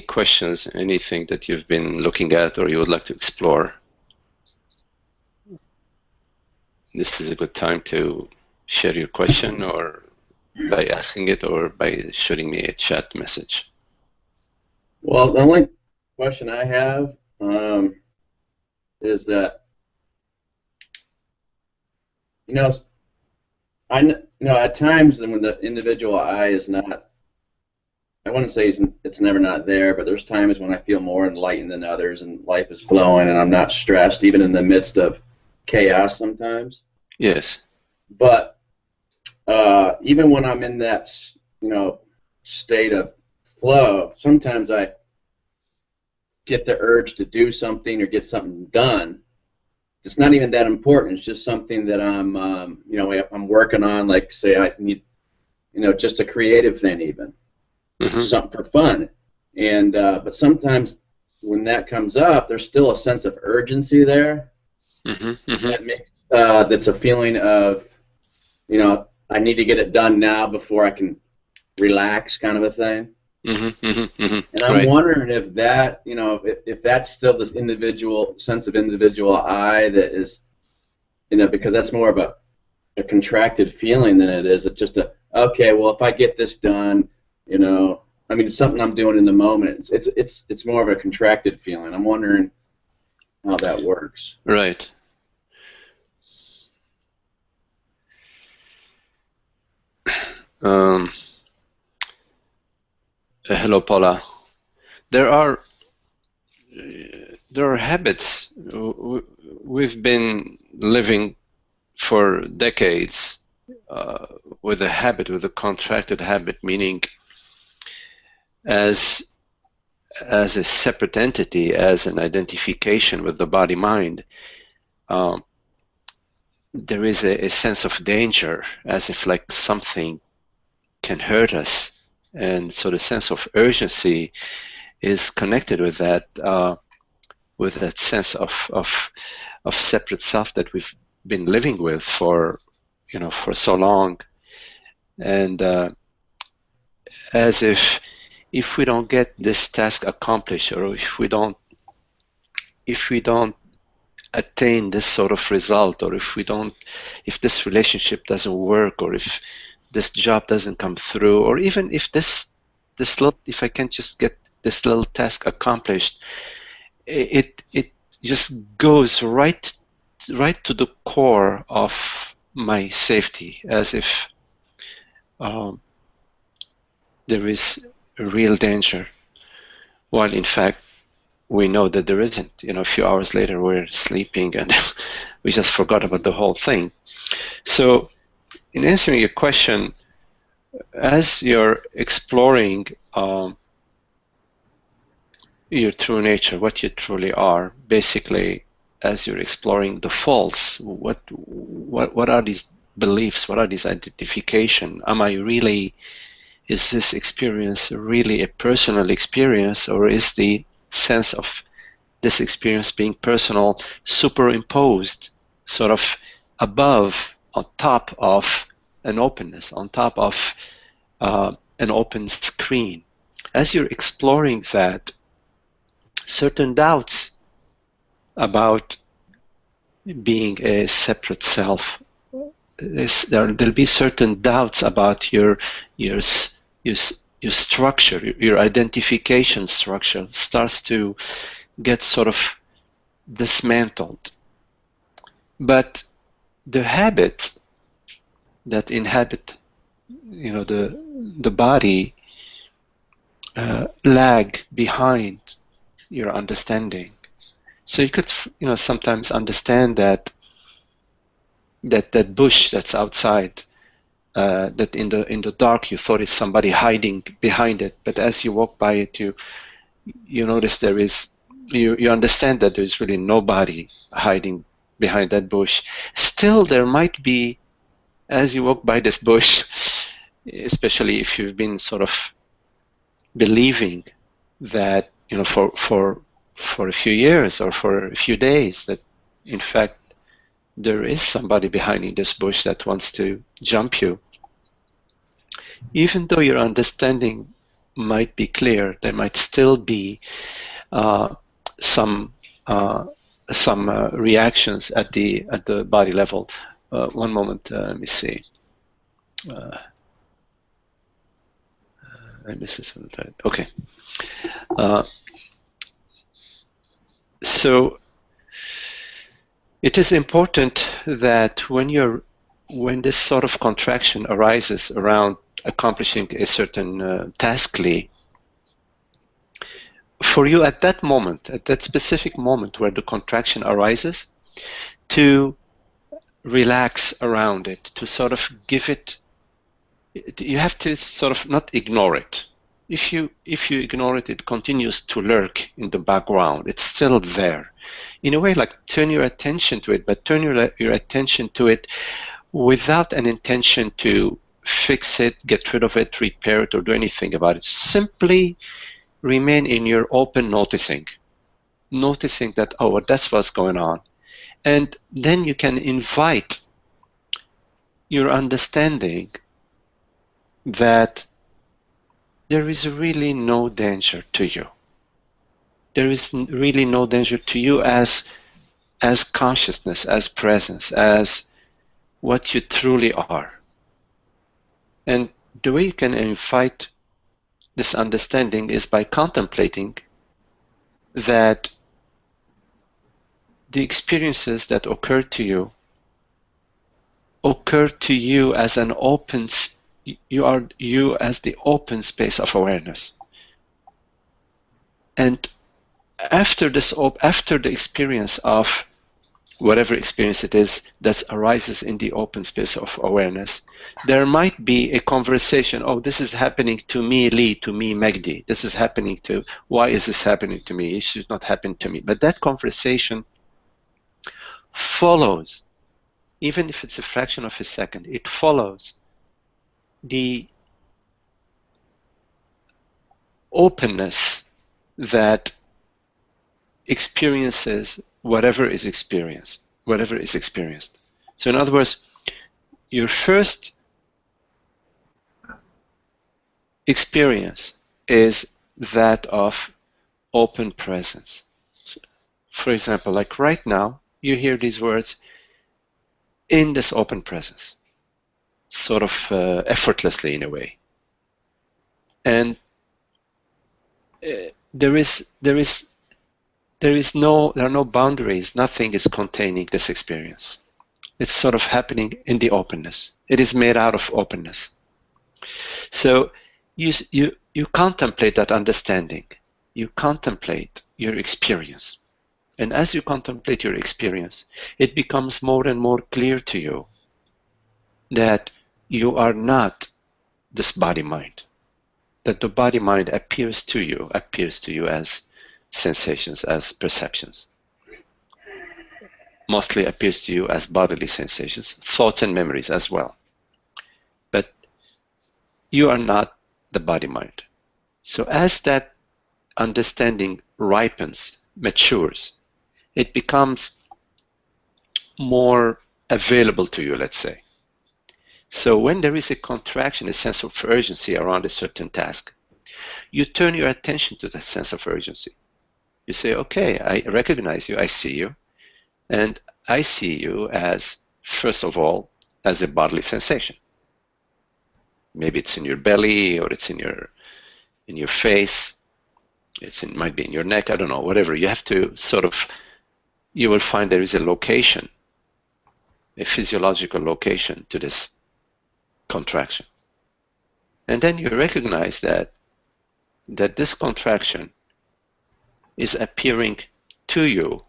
questions, anything that you've been looking at or you would like to explore, this is a good time to share your question, or by asking it, or by shooting me a chat message. Well, the only question I have is that, at times when the individual I is not, I wouldn't say it's never not there, but there's times when I feel more enlightened than others, and life is flowing, and I'm not stressed, even in the midst of chaos sometimes. Yes. But even when I'm in that, state of flow, sometimes I get the urge to do something or get something done. It's not even that important. It's just something that I'm working on. Like, say, I need, just a creative thing, even something for fun. And but sometimes when that comes up, there's still a sense of urgency there. That makes that's a feeling of, I need to get it done now before I can relax, kind of a thing. And I'm wondering if that, if that's still this individual sense of individual I that is, because that's more of a contracted feeling than it is just okay, well, if I get this done, it's something I'm doing in the moment. It's more of a contracted feeling. I'm wondering how that works. Right. Hello, Paula. There are habits. We've been living for decades with a contracted habit, meaning as a separate entity, as an identification with the body-mind. There is a sense of danger, as if like something can hurt us, and so the sense of urgency is connected with that sense of separate self that we've been living with for so long, and as if we don't get this task accomplished, or if we don't attain this sort of result, or if this relationship doesn't work, or if this job doesn't come through, or even if if I can't just get this little task accomplished, it just goes right to the core of my safety, as if there is a real danger, while in fact we know that there isn't. A few hours later we're sleeping and we just forgot about the whole thing. So in answering your question, as you're exploring your true nature, what you truly are, basically, as you're exploring the false, what are these beliefs, what are these identification? Is this experience really a personal experience, or is the sense of this experience being personal superimposed sort of above, on top of an openness, on top of an open screen? As you're exploring that, certain doubts about being a separate self, there'll be certain doubts about your structure, your identification structure starts to get sort of dismantled. But the habits that inhabit, the body lag behind your understanding. So you could, sometimes understand that bush that's outside, that in the dark you thought it's somebody hiding behind it, but as you walk by it, you notice you understand that there's really nobody hiding behind that bush. Still, there might be, as you walk by this bush, especially if you've been sort of believing that, for a few years or for a few days, that in fact there is somebody behind this bush that wants to jump you. Even though your understanding might be clear, there might still be some reactions at the body level. One moment, let me see. I missed this one. Okay. So it is important that when this sort of contraction arises around accomplishing a certain taskly, for you at that moment, at that specific moment where the contraction arises, to relax around it, to sort of give it, you have to sort of not ignore it. If you ignore it, it continues to lurk in the background. It's still there. In a way, like turn your attention to it, but turn your attention to it without an intention to fix it, get rid of it, repair it, or do anything about it. Simply remain in your open noticing that, oh, well, that's what's going on. And then you can invite your understanding that there is really no danger to you. There is really no danger to you as consciousness, as presence, as what you truly are. And the way you can invite this understanding is by contemplating that the experiences that occur to you as an open, you are you as the open space of awareness. And after the experience of whatever experience it is that arises in the open space of awareness, there might be a conversation. Oh, this is happening to me, Lee, to me, Magdi. This is happening to, why is this happening to me? It should not happen to me. But that conversation follows, even if it's a fraction of a second, it follows the openness that experiences whatever is experienced. So in other words, your first experience is that of open presence. So, for example, like right now, you hear these words in this open presence, sort of effortlessly in a way. And there are no boundaries. Nothing is containing this experience. It's sort of happening in the openness. It is made out of openness. So you contemplate that understanding. You contemplate your experience. And as you contemplate your experience, it becomes more and more clear to you that you are not this body-mind. That the body-mind appears to you as sensations, as perceptions. Mostly appears to you as bodily sensations, thoughts and memories as well. But you are not the body-mind. So as that understanding ripens, matures, it becomes more available to you, let's say. So when there is a contraction, a sense of urgency around a certain task, you turn your attention to that sense of urgency. You say, okay, I recognize you, I see you, and I see you as, first of all, as a bodily sensation. Maybe it's in your belly, or it's in your face, might be in your neck, I don't know, whatever. You have to you will find there is a location, a physiological location to this contraction. And then you recognize that this contraction is appearing to you,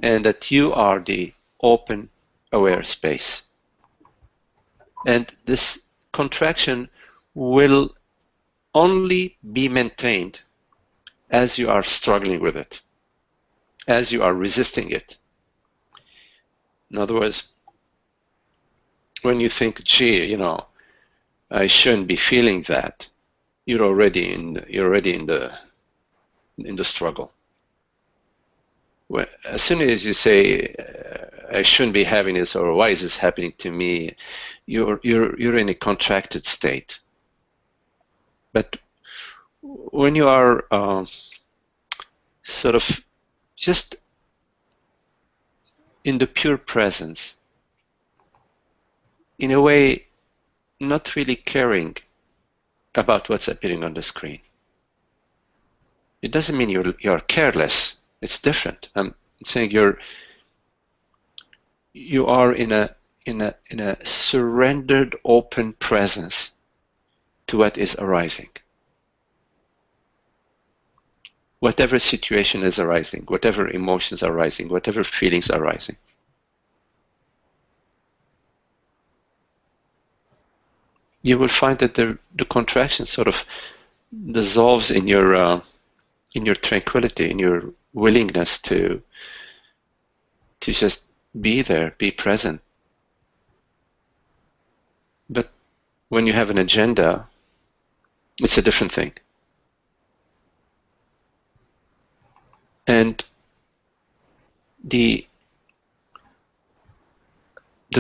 and that you are the open, aware space. And this contraction will only be maintained as you are struggling with it, as you are resisting it. In other words, when you think, gee, I shouldn't be feeling that, you're already in the struggle. As soon as you say, I shouldn't be having this, or why is this happening to me, you're in a contracted state. But when you are sort of just in the pure presence, in a way, not really caring about what's appearing on the screen. It doesn't mean you're careless. It's different. I'm saying you are in a surrendered, open presence to what is arising. Whatever situation is arising, whatever emotions are arising, whatever feelings are arising. You will find that the contraction sort of dissolves in your tranquility, in your willingness to just be there, be present. But when you have an agenda, it's a different thing. And the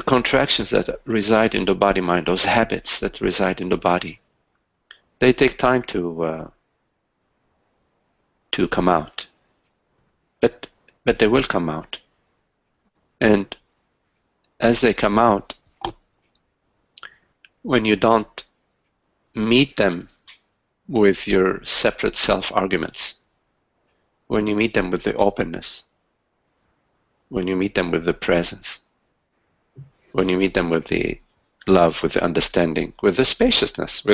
contractions that reside in the body mind, those habits that reside in the body, they take time to come out. But they will come out. And as they come out, when you don't meet them with your separate self-arguments, when you meet them with the openness, when you meet them with the presence, when you meet them with the love, with the understanding, with the spaciousness,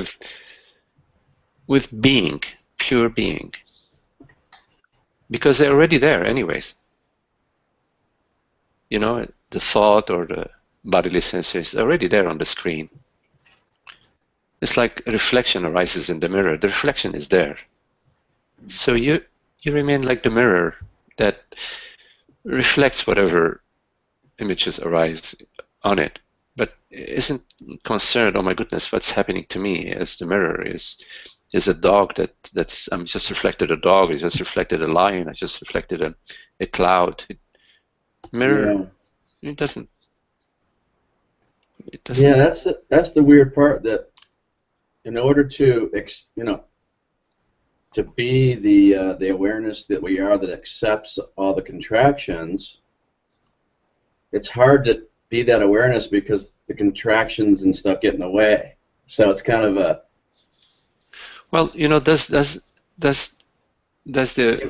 with being, pure being, because they're already there anyways. You know, the thought or the bodily sensation is already there on the screen. It's like a reflection arises in the mirror. The reflection is there. So you remain like the mirror that reflects whatever images arise on it, but isn't concerned, oh my goodness, what's happening to me as the mirror is a dog that's I'm just reflected a dog, I just reflected a lion, I just reflected a cloud. Mirror, yeah. It doesn't. Yeah, that's the weird part, that in order to to be the awareness that we are, that accepts all the contractions, it's hard to be that awareness because the contractions and stuff get in the way. So it's kind of a, well, you know, does the seems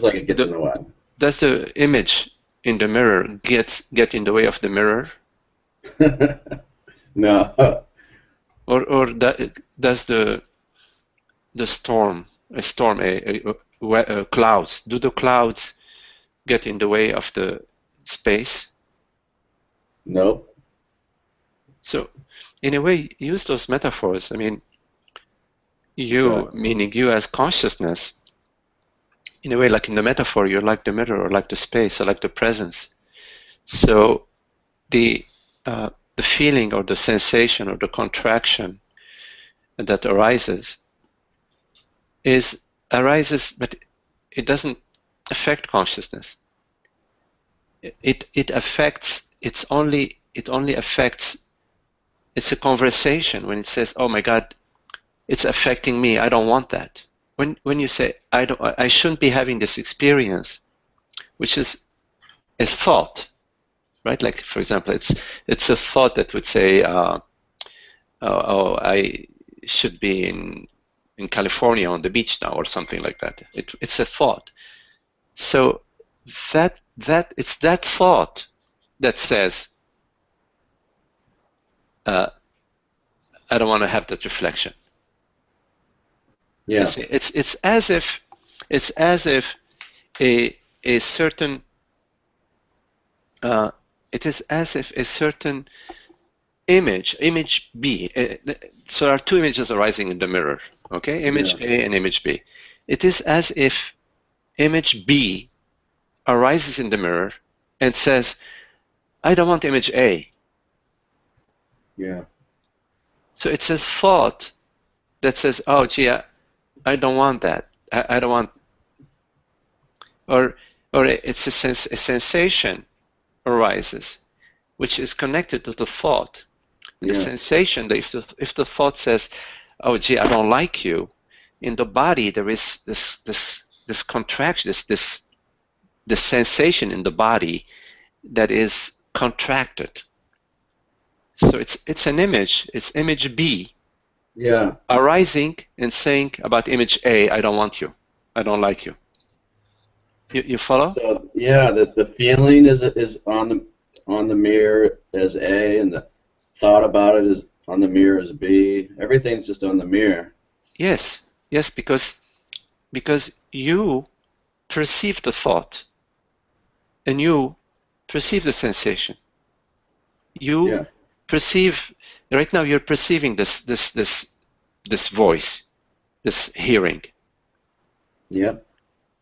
like it gets in the way. Does the image in the mirror get in the way of the mirror? No. Or does the storm, clouds, do the clouds get in the way of the space? No. So, in a way, use those metaphors. I mean, you, meaning you as consciousness, in a way, like in the metaphor, you're like the mirror, or like the space, or like the presence. So, the feeling or the sensation or the contraction that arises, but it doesn't affect consciousness. It affects. It only affects. It's a conversation when it says, "Oh my God, it's affecting me. I don't want that." When you say, I shouldn't be having this experience," which is a thought, right? Like, for example, it's a thought that would say, "Oh, I should be in California on the beach now," or something like that. It's a thought. So that it's that thought that says, I don't want to have that reflection. Yeah. It's as if a certain it is as if a certain image B. So there are two images arising in the mirror. Okay, image A and image B. It is as if image B arises in the mirror and says, I don't want image A. Yeah. So it's a thought that says, oh gee, I don't want that. I don't want, or it's a sensation arises, which is connected to the thought. The sensation, if the thought says, oh gee, I don't like you, in the body there is this contraction, this sensation in the body that is contracted. So it's an image. It's image B. Yeah. Arising and saying about image A, I don't want you. I don't like you. You follow? So yeah, the feeling is on the mirror as A, and the thought about it is on the mirror as B. Everything's just on the mirror. Yes, yes, because you perceive the thought and you perceive the sensation. You Yeah. perceive right now. You're perceiving this voice, this hearing. Yeah.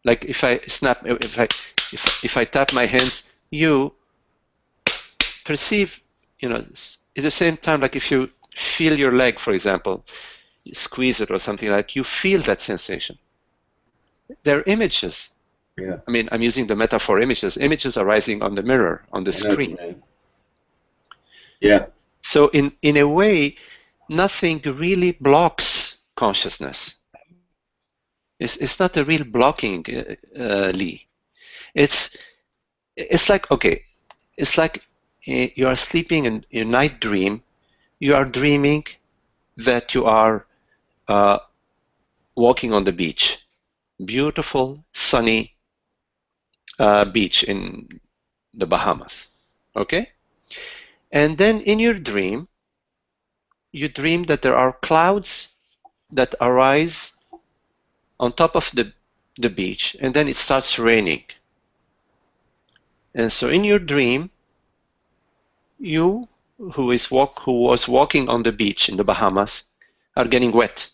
Like if I snap, if I tap my hands, you perceive, at the same time, like if you feel your leg, for example, you squeeze it or something like, you feel that sensation. They're images. Yeah. I mean, I'm using the metaphor images. Images arising on the mirror, on the screen. Yeah. So in a way, nothing really blocks consciousness. It's not a real blocking, Lee. It's like, okay, it's like you are sleeping in your night dream. You are dreaming that you are walking on the beach, beautiful sunny beach in the Bahamas. Okay, and then in your dream, you dream that there are clouds that arise on top of the beach, and then it starts raining. And so in your dream, you who was walking on the beach in the Bahamas are getting wet.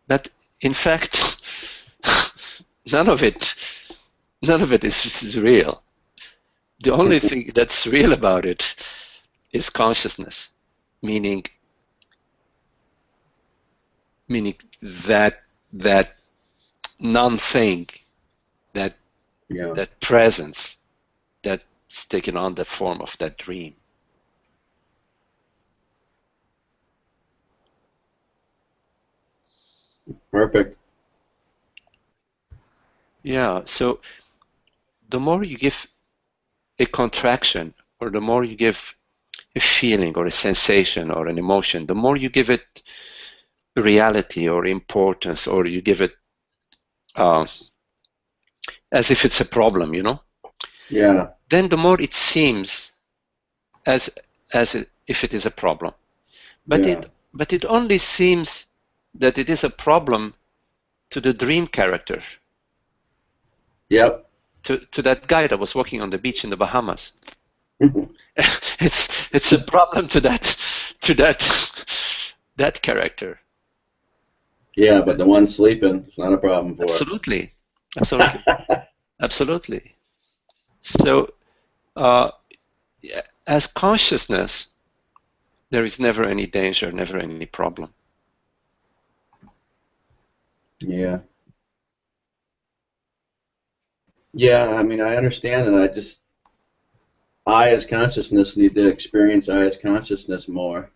But in fact, none of it is real. The only thing that's real about it is consciousness, meaning that non-thing, that that presence that's taken on the form of that dream. Perfect. Yeah, so the more you give a contraction, or the more you give a feeling or a sensation or an emotion, the more you give it reality or importance, or you give it as if it's a problem, Yeah. then the more it seems as if it is a problem. But it only seems that it is a problem to the dream character. Yep. To that guy that was walking on the beach in the Bahamas. It's a problem to that character. Yeah, but the one sleeping, it's not a problem for. Absolutely, absolutely. So, as consciousness, there is never any danger, never any problem. Yeah. Yeah, I mean, I understand it. I as consciousness need to experience I as consciousness more.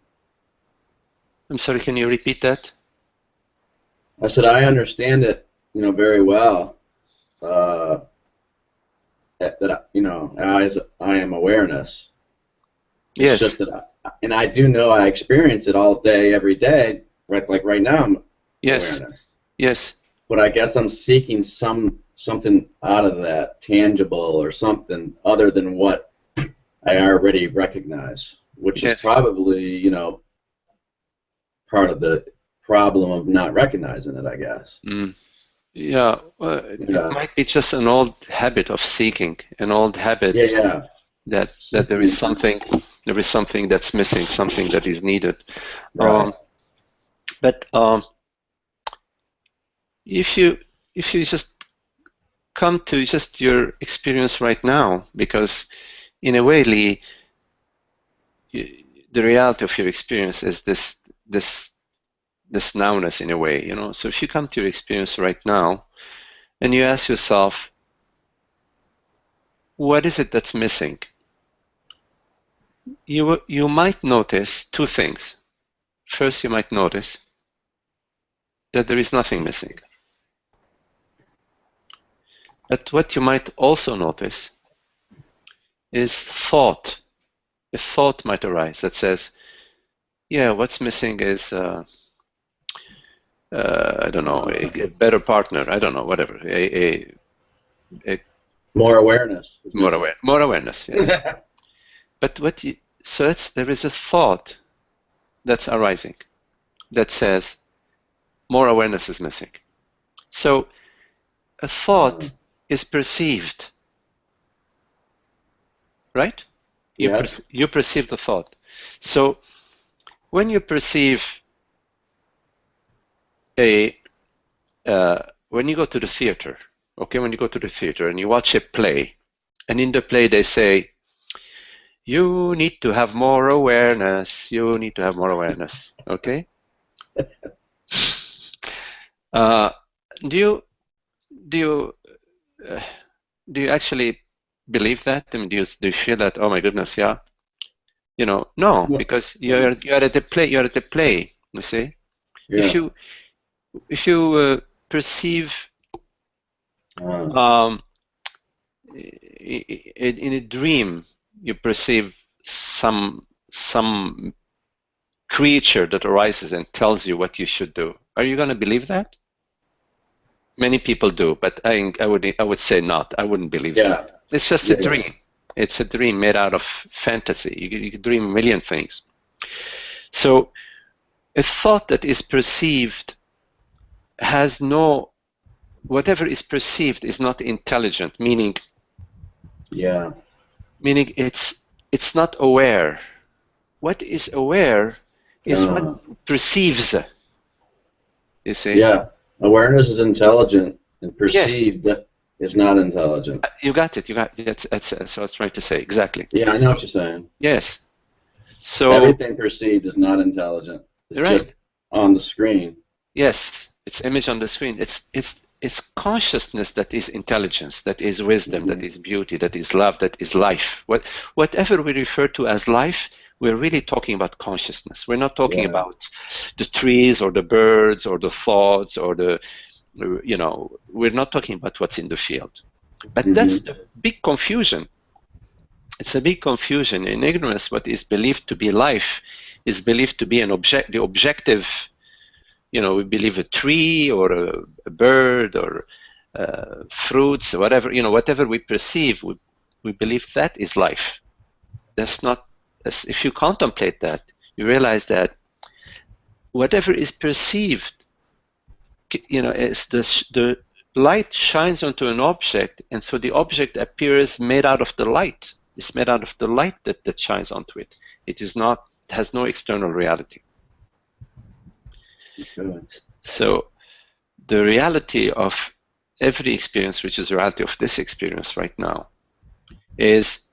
I'm sorry, can you repeat that? I said I understand it, very well. I am awareness. It's Yes. just that, and I do know I experience it all day, every day. Right, like right now, I'm awareness. Yes. But I guess I'm seeking something out of that, tangible or something other than what I already recognize, which is probably, part of the problem of not recognizing it, I guess. Yeah, it might be just an old habit of seeking, an old habit that there is something that's missing, something that is needed. Right. But if you just come to just your experience right now, because in a way, Lee, the reality of your experience is this nowness in a way, So if you come to your experience right now, and you ask yourself, what is it that's missing? You might notice two things. first you might notice that there is nothing missing. But what you might also notice is thought. A thought might arise that says, yeah, what's missing is, I don't know, a better partner, I don't know, whatever, a more awareness. More awareness, yes. But there is a thought that's arising that says more awareness is missing. So a thought is perceived, right? You perceive the thought. So when you perceive when you go to the theater, okay, when you go to the theater and you watch a play, and in the play they say, you need to have more awareness, you need to have more awareness, okay? Do you actually believe that? I mean, do you feel that, oh my goodness, yeah? You know, no, because you're at the play, you see? Yeah. If you perceive in a dream, you perceive some creature that arises and tells you what you should do. Are you going to believe that? Many people do, but I would say not. I wouldn't believe that. It's just a dream. It's a dream made out of fantasy. You can dream a million things. So a thought that is perceived has no, whatever is perceived is not intelligent, meaning it's not aware. What is aware is what perceives. You see? Yeah. Awareness is intelligent, and perceived is not intelligent. You got it. That's what I was trying to say. Exactly. Yeah, I know what you're saying. Yes. So everything perceived is not intelligent. It's just on the screen. Yes, it's image on the screen. It's consciousness that is intelligence, that is wisdom, that is beauty, that is love, that is life. Whatever we refer to as life, we're really talking about consciousness. We're not talking about the trees or the birds or the thoughts or we're not talking about what's in the field. But that's the big confusion. It's a big confusion. In ignorance, what is believed to be life is believed to be the objective. We believe a tree or a bird or fruits, whatever, whatever we perceive, we believe that is life. That's not. If you contemplate that, you realize that whatever is perceived, is the light shines onto an object, and so the object appears made out of the light. It's made out of the light that shines onto it. It has no external reality. So the reality of every experience, which is the reality of this experience right now, is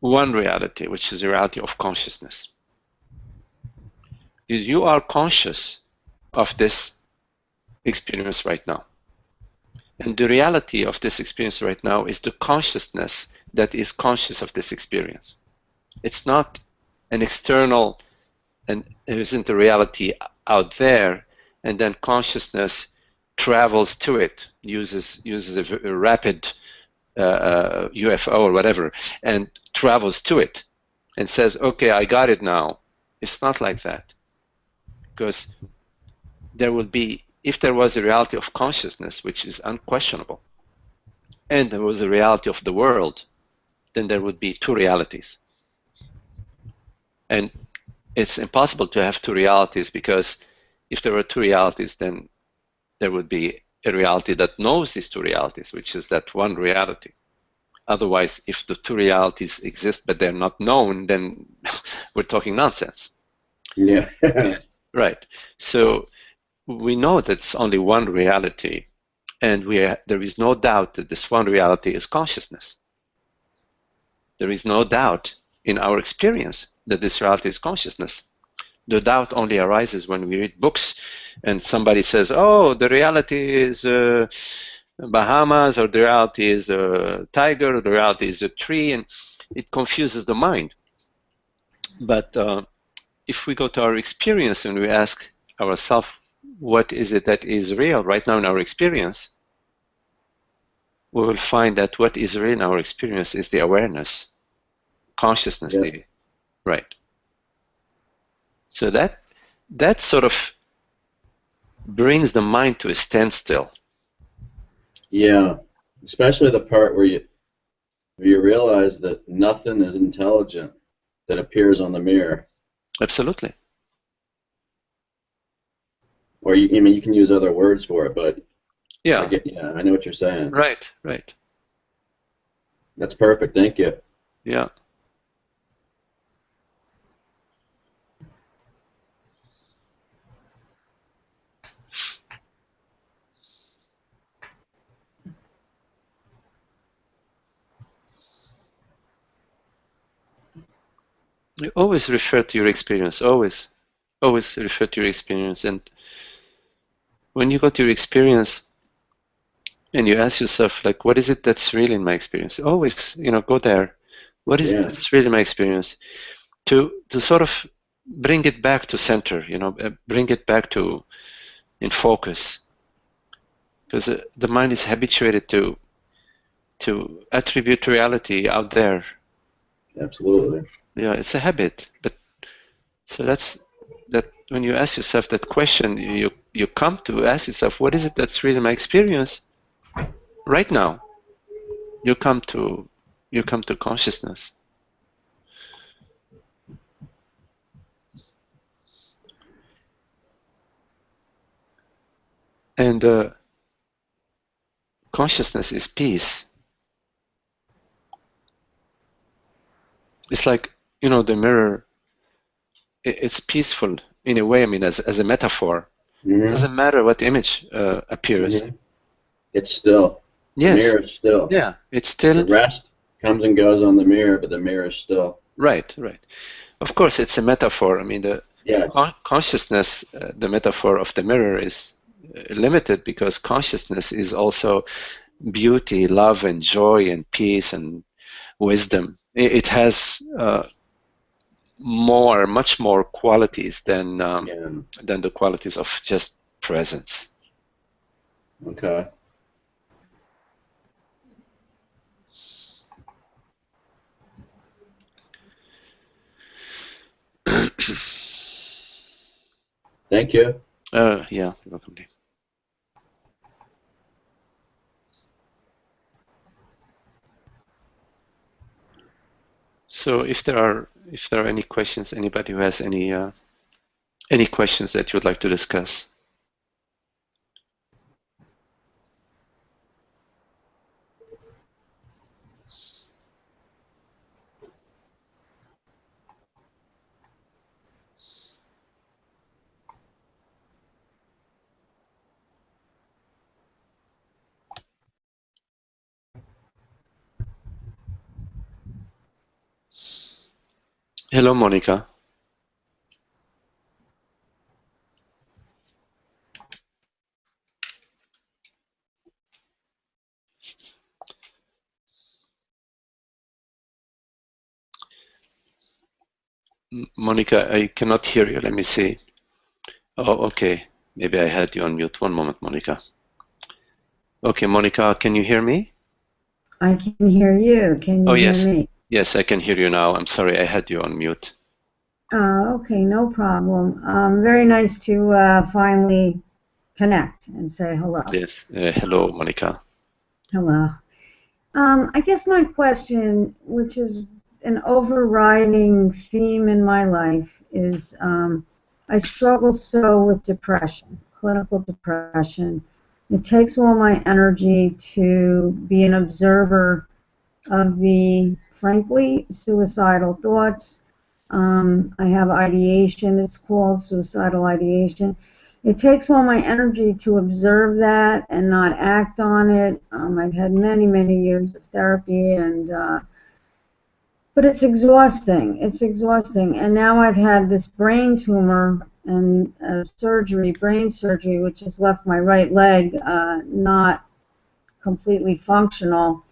one reality, which is the reality of consciousness. Because you are conscious of this experience right now. And the reality of this experience right now is the consciousness that is conscious of this experience. It's not an external, and there isn't a reality out there, and then consciousness travels to it, uses a rapid UFO or whatever, and travels to it and says, okay, I got it now. It's not like that. Because there will be, if there was a reality of consciousness, which is unquestionable, and there was a reality of the world, then there would be two realities. And it's impossible to have two realities, because if there were two realities, then there would be a reality that knows these two realities, which is that one reality. Otherwise, if the two realities exist but they're not known, then we're talking nonsense. Yeah. Right. So we know that it's only one reality, and there is no doubt that this one reality is consciousness. There is no doubt in our experience that this reality is consciousness. The doubt only arises when we read books and somebody says, oh, the reality is Bahamas, or the reality is a tiger, or the reality is a tree, and it confuses the mind. But if we go to our experience and we ask ourselves, what is it that is real right now in our experience, we will find that what is real in our experience is the awareness, consciousness, Yeah. right. So that sort of brings the mind to a standstill. Yeah. Especially the part where you realize that nothing is intelligent that appears on the mirror. Absolutely. Or I mean, you can use other words for it, but Yeah. I know what you're saying. Right. Right. That's perfect. Thank you. Yeah. You always refer to your experience. Always refer to your experience. And when you go to your experience and you ask yourself, like, what is it that's real in my experience? Always, go there. What is it Yeah. that's real in my experience? To sort of bring it back to center, bring it back to in focus, because the mind is habituated to attribute reality out there. Absolutely. Yeah, it's a habit. But so that when you ask yourself that question, you come to ask yourself, what is it that's really my experience right now? You come to consciousness. And consciousness is peace. It's like, the mirror, it's peaceful in a way. I mean, as a metaphor. It Mm-hmm. doesn't matter what image appears. Mm-hmm. It's still. The Yes. mirror is still. Yeah, it's The still rest comes and goes on the mirror, but the mirror is still. right, right. Of course, it's a metaphor. I mean, the Yes. consciousness, the metaphor of the mirror is limited because consciousness is also beauty, love, and joy, and peace, and wisdom. It has much more qualities Yeah. than the qualities of just presence. Okay. Thank you. Yeah, you're welcome. Dave. So if there are any questions, anybody who has any questions that you would like to discuss? Hello, Monica. Monica, I cannot hear you. Let me see. Oh, okay. Maybe I had you on mute. One moment, Monica. Okay, Monica, can you hear me? I can hear you. Can Oh, you hear yes. me? Yes, I can hear you now. I'm sorry, I had you on mute. Okay, no problem. Very nice to finally connect and say hello. Yes. Hello, Monica. Hello. I guess my question, which is an overriding theme in my life, is I struggle so with depression, clinical depression. It takes all my energy to be an observer of the, frankly, suicidal thoughts. I have ideation, it's called suicidal ideation. It takes all my energy to observe that and not act on it. I've had many, many years of therapy, but it's exhausting. It's exhausting. And now I've had this brain tumor and brain surgery, which has left my right leg not completely functional.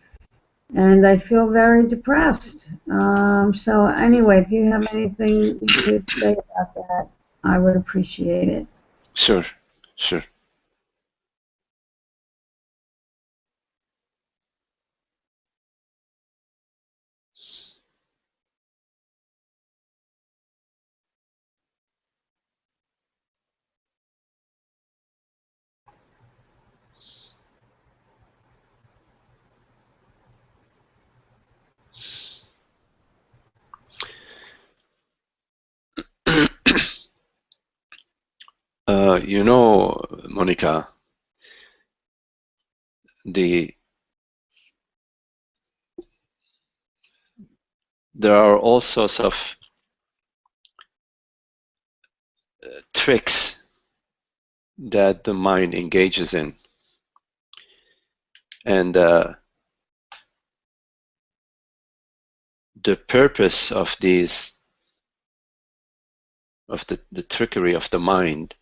and I feel very depressed. So anyway, if you have anything you could say about that, I would appreciate it. Sure, sure. You know, Monica, there are all sorts of tricks that the mind engages in, and the purpose of these, of the trickery of the mind,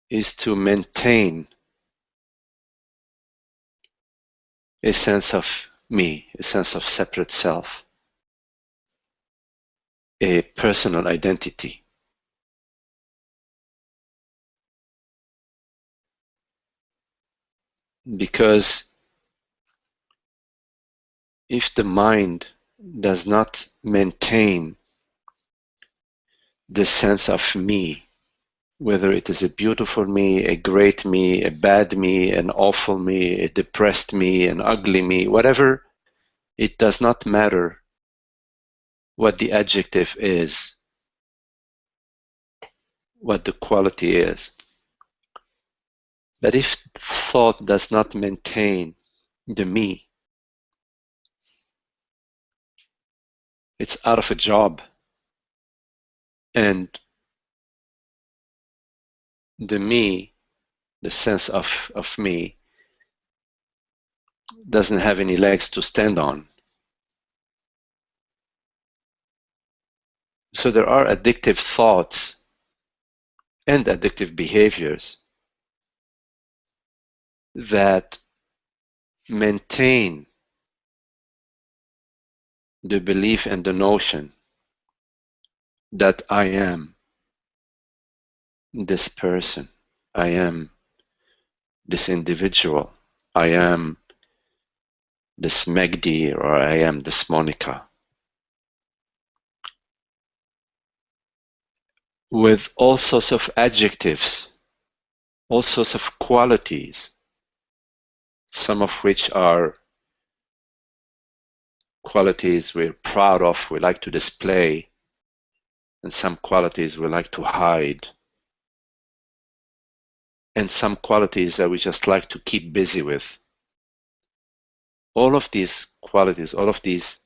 is to maintain a sense of me, a sense of separate self, a personal identity. Because if the mind does not maintain the sense of me, whether it is a beautiful me, a great me, a bad me, an awful me, a depressed me, an ugly me, whatever, it does not matter what the adjective is, what the quality is. But if thought does not maintain the me, it's out of a job. And the me, the sense of me, doesn't have any legs to stand on. So there are addictive thoughts and addictive behaviors that maintain the belief and the notion that I am this person, I am this individual, I am this Megdi, or I am this Monica, with all sorts of adjectives, all sorts of qualities, some of which are qualities we're proud of, we like to display, and some qualities we like to hide, and some qualities that we just like to keep busy with. All of these qualities, all of these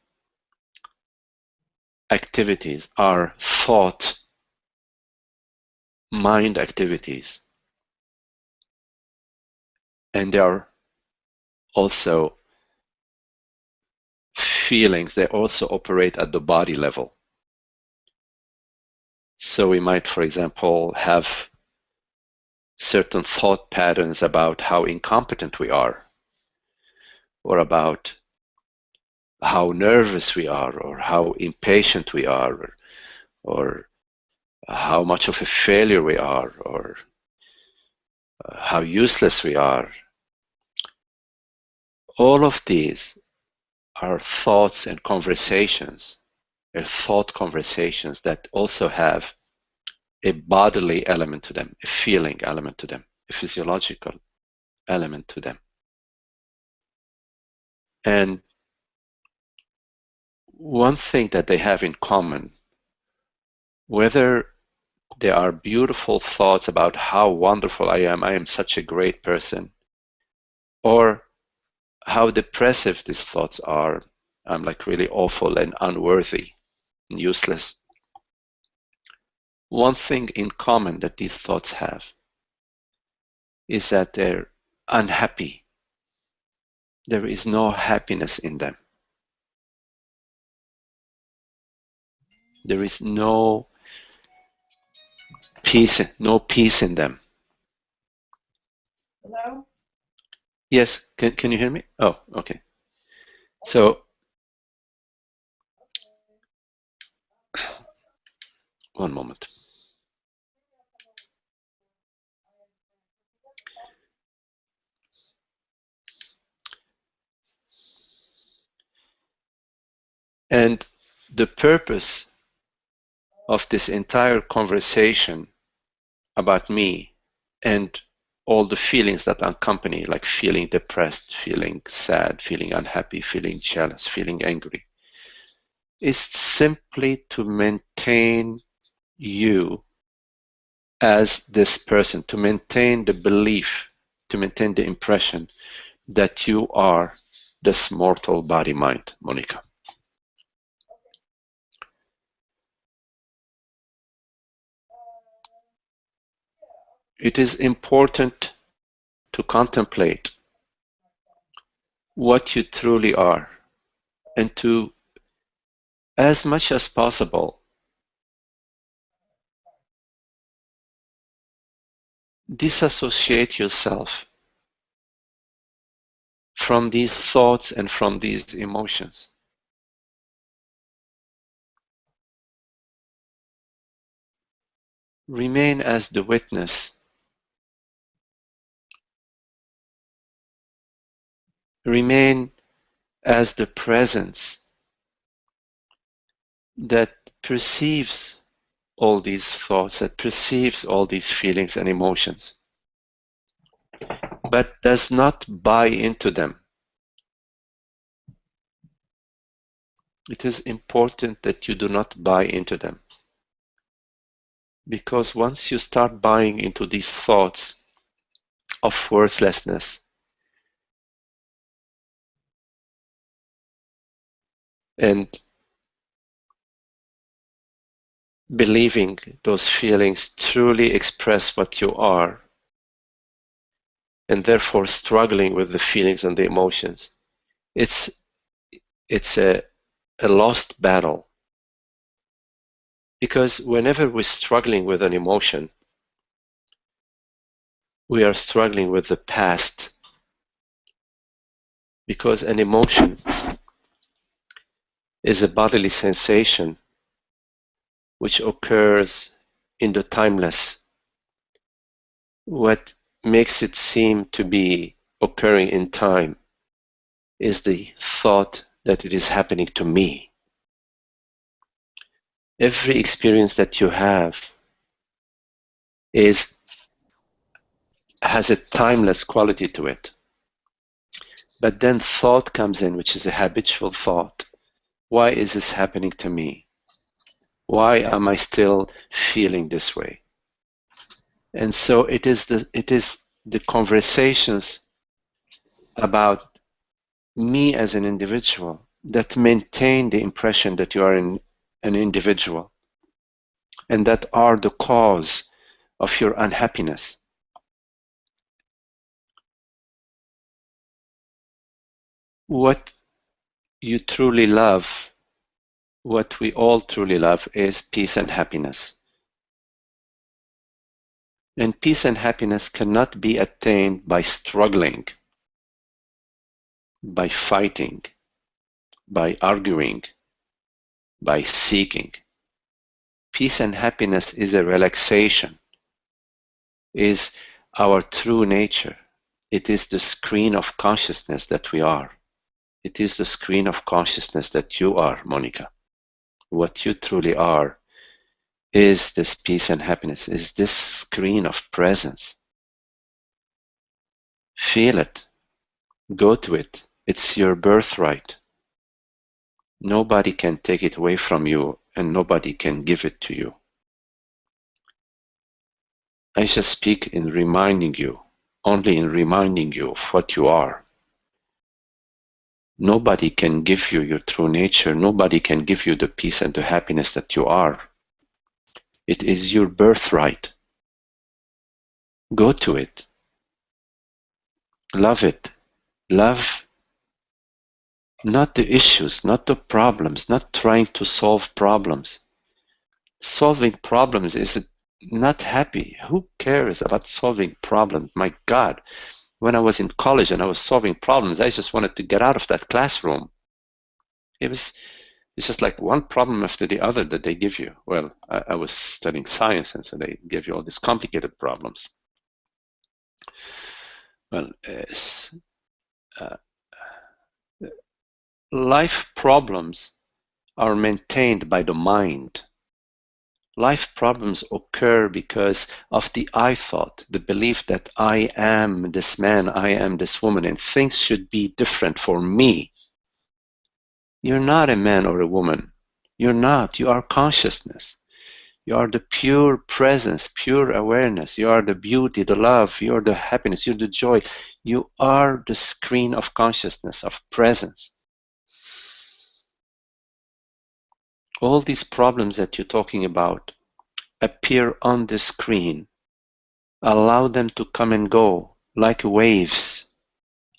activities are thought, mind activities, and they are also feelings. They also operate at the body level. So we might, for example, have certain thought patterns about how incompetent we are, or about how nervous we are, or how impatient we are, or how much of a failure we are, or how useless we are. All of these are thoughts and conversations, are thought conversations that also have a bodily element to them, a feeling element to them, a physiological element to them. And one thing that they have in common, whether they are beautiful thoughts about how wonderful I am such a great person, or how depressive these thoughts are, I'm like really awful and unworthy and useless. One thing in common that these thoughts have is that they're unhappy. There is no happiness in them. There is no peace in them. Hello? Yes, can you hear me? Oh, okay. So, one moment. And the purpose of this entire conversation about me and all the feelings that accompany, like feeling depressed, feeling sad, feeling unhappy, feeling jealous, feeling angry, is simply to maintain you as this person, to maintain the belief, to maintain the impression that you are this mortal body mind, Monica. It is important to contemplate what you truly are and to, as much as possible, disassociate yourself from these thoughts and from these emotions. Remain as the witness. Remain as the presence that perceives all these thoughts, that perceives all these feelings and emotions, but does not buy into them. It is important that you do not buy into them. Because once you start buying into these thoughts of worthlessness and believing those feelings truly express what you are, and therefore struggling with the feelings and the emotions, it's a lost battle. Because whenever we're struggling with an emotion, we are struggling with the past. Because an emotion is a bodily sensation which occurs in the timeless. What makes it seem to be occurring in time is the thought that it is happening to me. Every experience that you have has a timeless quality to it. But then thought comes in, which is a habitual thought. Why is this happening to me? Why am I still feeling this way? And so it is the conversations about me as an individual that maintain the impression that you are an individual, and that are the cause of your unhappiness. What you truly love, what we all truly love, is peace and happiness. And peace and happiness cannot be attained by struggling, by fighting, by arguing, by seeking. Peace and happiness is a relaxation, is our true nature. It is the screen of consciousness that we are. It is the screen of consciousness that you are, Monica. What you truly are is this peace and happiness, is this screen of presence. Feel it. Go to it. It's your birthright. Nobody can take it away from you, and nobody can give it to you. I just speak in reminding you, only in reminding you of what you are. Nobody can give you your true nature. Nobody can give you the peace and the happiness that you are. It is your birthright. Go to it. Love it. Love not the issues, not the problems, not trying to solve problems. Solving problems is not happy. Who cares about solving problems? My God, When I was in college and I was solving problems, I just wanted to get out of that classroom. It's just like one problem after the other that they give you. Well, I was studying science, and so they give you all these complicated problems. Well, life problems are maintained by the mind. Life problems occur because of the I thought, the belief that I am this man, I am this woman, and things should be different for me. You're not a man or a woman. You're not. You are consciousness. You are the pure presence, pure awareness. You are the beauty, the love. You are the happiness. You're the joy. You are the screen of consciousness, of presence. All these problems that you're talking about appear on the screen. Allow them to come and go like waves,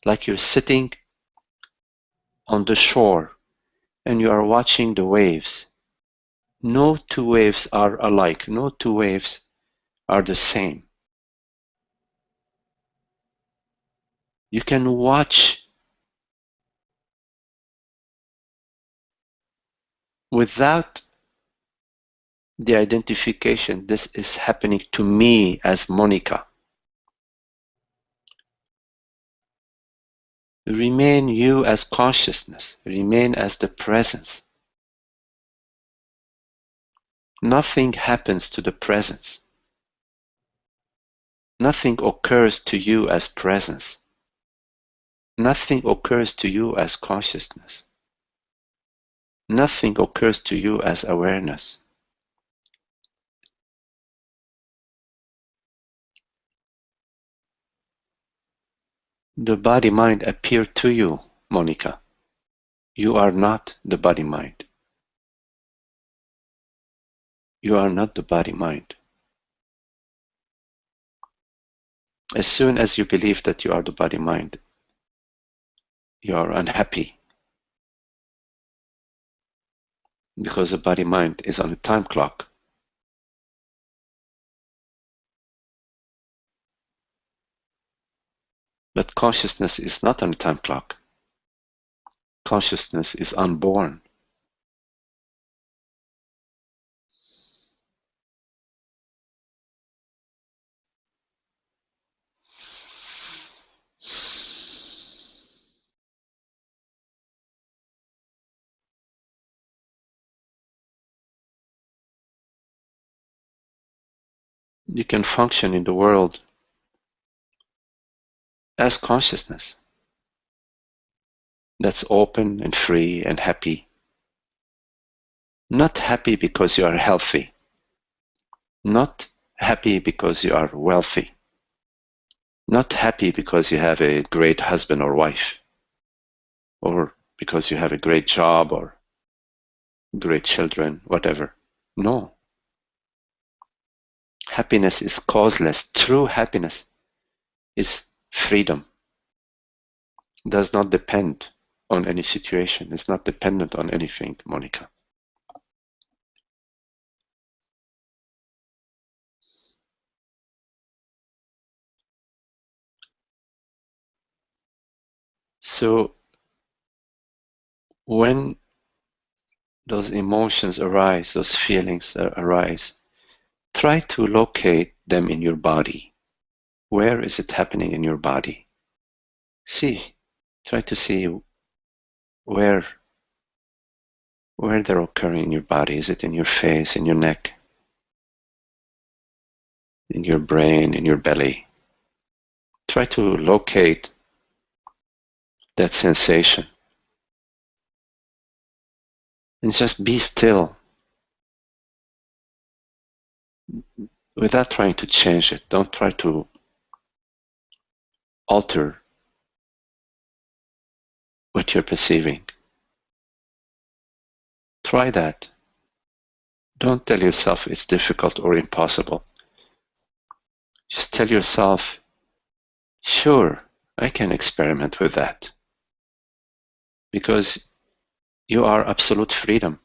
like you're sitting on the shore and you are watching the waves. No two waves are alike. No two waves are the same. You can watch without the identification. This is happening to me as Monica. Remain you as consciousness. Remain as the presence. Nothing happens to the presence. Nothing occurs to you as presence. Nothing occurs to you as consciousness. Nothing occurs to you as awareness. The body-mind appear to you, Monica. You are not the body-mind. You are not the body-mind. As soon as you believe that you are the body-mind, you are unhappy because the body-mind is on a time clock. But consciousness is not on a time clock. Consciousness is unborn. You can function in the world as consciousness that's open and free and happy. Not happy because you are healthy. Not happy because you are wealthy. Not happy because you have a great husband or wife, or because you have a great job or great children, whatever. No. Happiness is causeless. True happiness is freedom. Does not depend on any situation. It's not dependent on anything, Monica. So when those emotions arise, those feelings arise, try to locate them in your body. Where is it happening in your body? Try to see where they're occurring in your body. Is it in your face, in your neck, in your brain, in your belly? Try to locate that sensation and just be still without trying to change it. Don't try to alter what you're perceiving. Try that. Don't tell yourself it's difficult or impossible. Just tell yourself, sure, I can experiment with that. Because you are absolute freedom.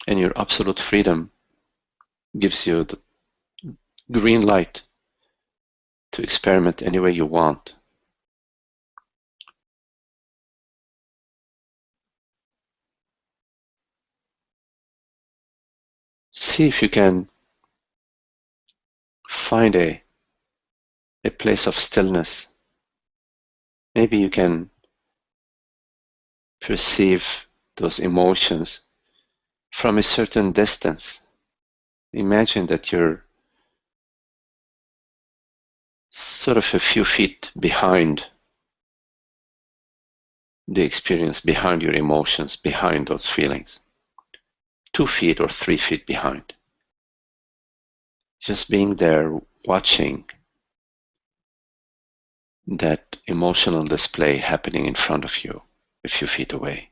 And your absolute freedom gives you the green light to experiment any way you want. See if you can find a place of stillness. Maybe you can perceive those emotions from a certain distance. Imagine that you're sort of a few feet behind the experience, behind your emotions, behind those feelings. 2 feet or 3 feet behind. Just being there, watching that emotional display happening in front of you, a few feet away.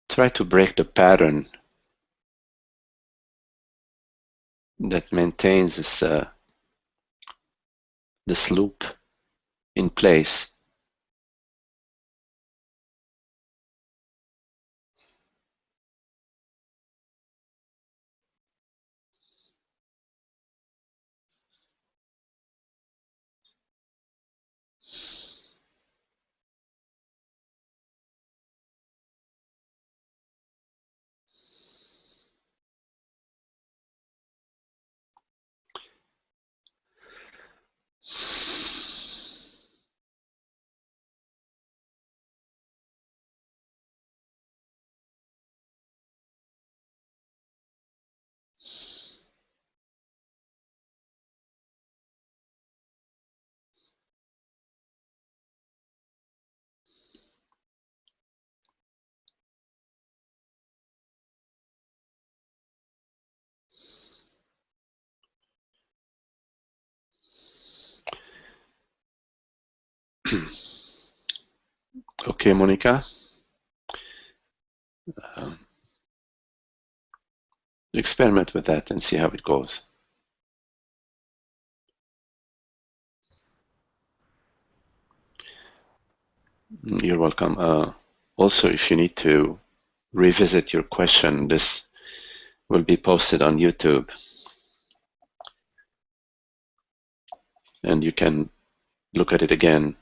Try to break the pattern that maintains this loop in place. Okay, Monica. Experiment with that and see how it goes. You're welcome. Also, if you need to revisit your question, this will be posted on YouTube, and you can look at it again.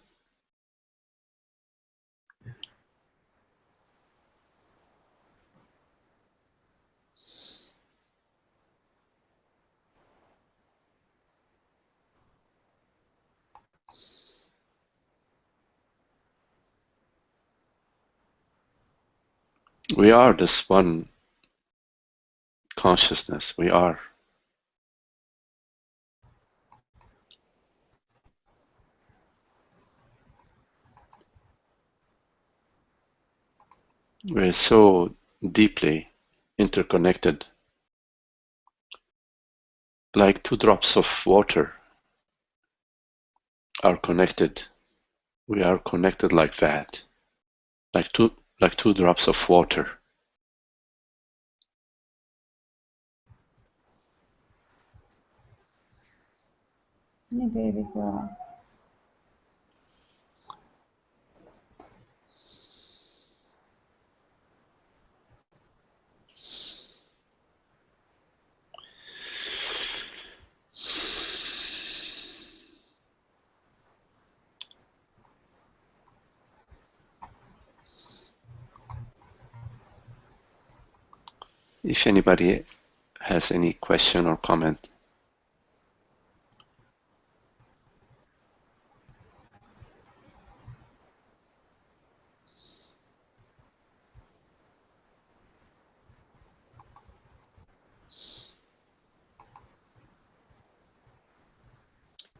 We are this one consciousness. We are. We're so deeply interconnected, like 2 drops of water are connected. We are connected like that, like two drops of water. Hey, baby girl. If anybody has any question or comment.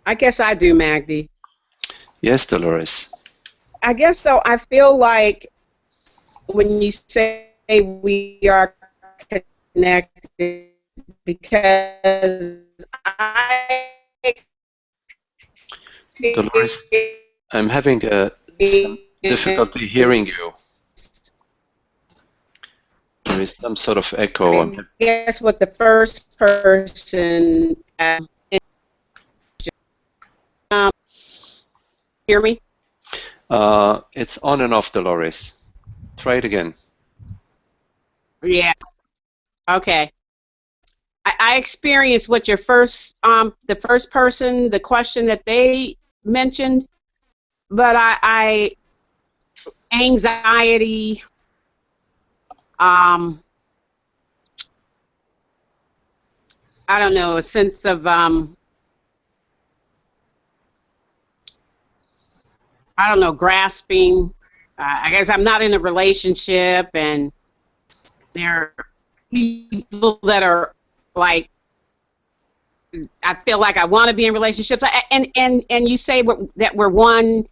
I guess I do, Magdi. Yes, Dolores. I guess so. I feel like when you say we are connected, because I Dolores, I'm having some difficulty hearing you. There is some sort of echo. I guess what the first person hear me? It's on and off, Dolores. Try it again. Yeah. Okay. I experienced what your first, the first person, the question that they mentioned, but anxiety, I don't know, a sense of, I don't know, grasping. I guess I'm not in a relationship, and there are people that are like, I feel like I want to be in relationships, and you say that we're one,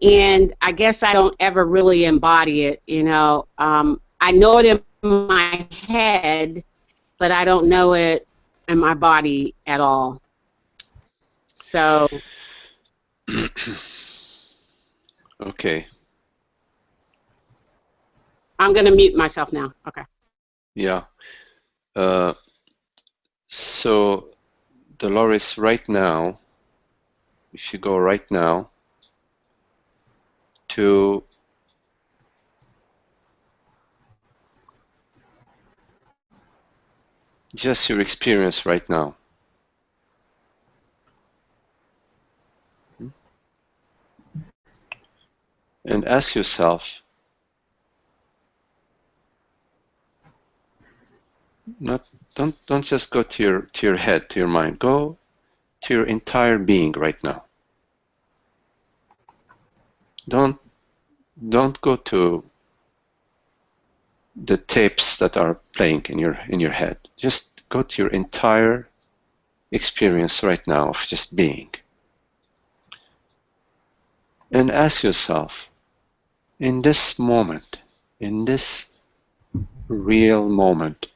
and I guess I don't ever really embody it. You know, I know it in my head, but I don't know it in my body at all. So Okay. I'm going to mute myself now. Okay. Yeah. So, Dolores, right now, if you go right now to just your experience right now. And ask yourself, don't just go to your head, to your mind. Go to your entire being right now. Don't go to the tapes that are playing in your head. Just go to your entire experience right now of just being. And ask yourself, in this moment, in this real moment,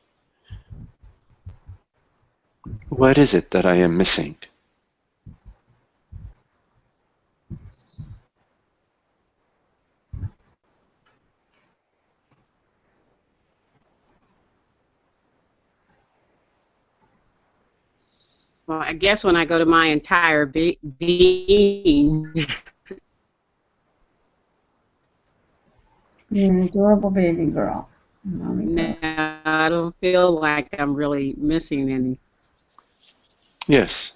what is it that I am missing? Well, I guess when I go to my entire being. You're an adorable baby girl. No, I don't feel like I'm really missing any. Yes.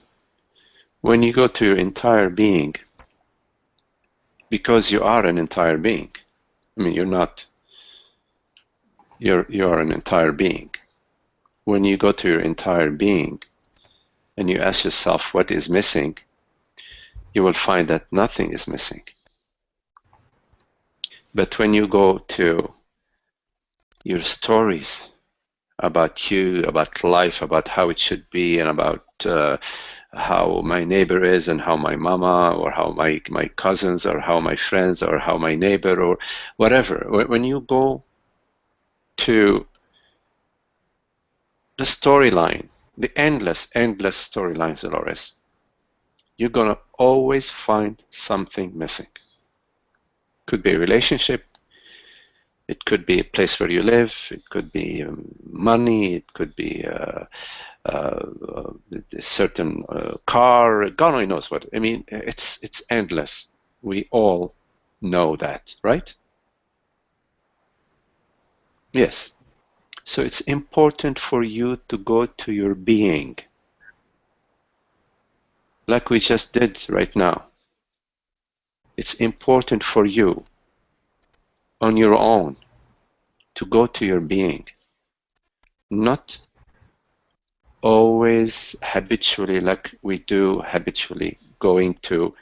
When you go to your entire being, because you are an entire being. I mean, you're an entire being. When you go to your entire being and you ask yourself what is missing, you will find that nothing is missing. But when you go to your stories about you, about life, about how it should be, and about how my neighbor is, and how my mama, or how my cousins, or how my friends, or how my neighbor, or whatever, when you go to the storyline, the endless storylines, Dolores, you're going to always find something missing. Could be a relationship, it could be a place where you live, it could be money, it could be a certain car, God only knows what. I mean, it's endless. We all know that, right? Yes. So it's important for you to go to your being, like we just did right now. It's important for you on your own to go to your being, not always habitually, like we do habitually, going to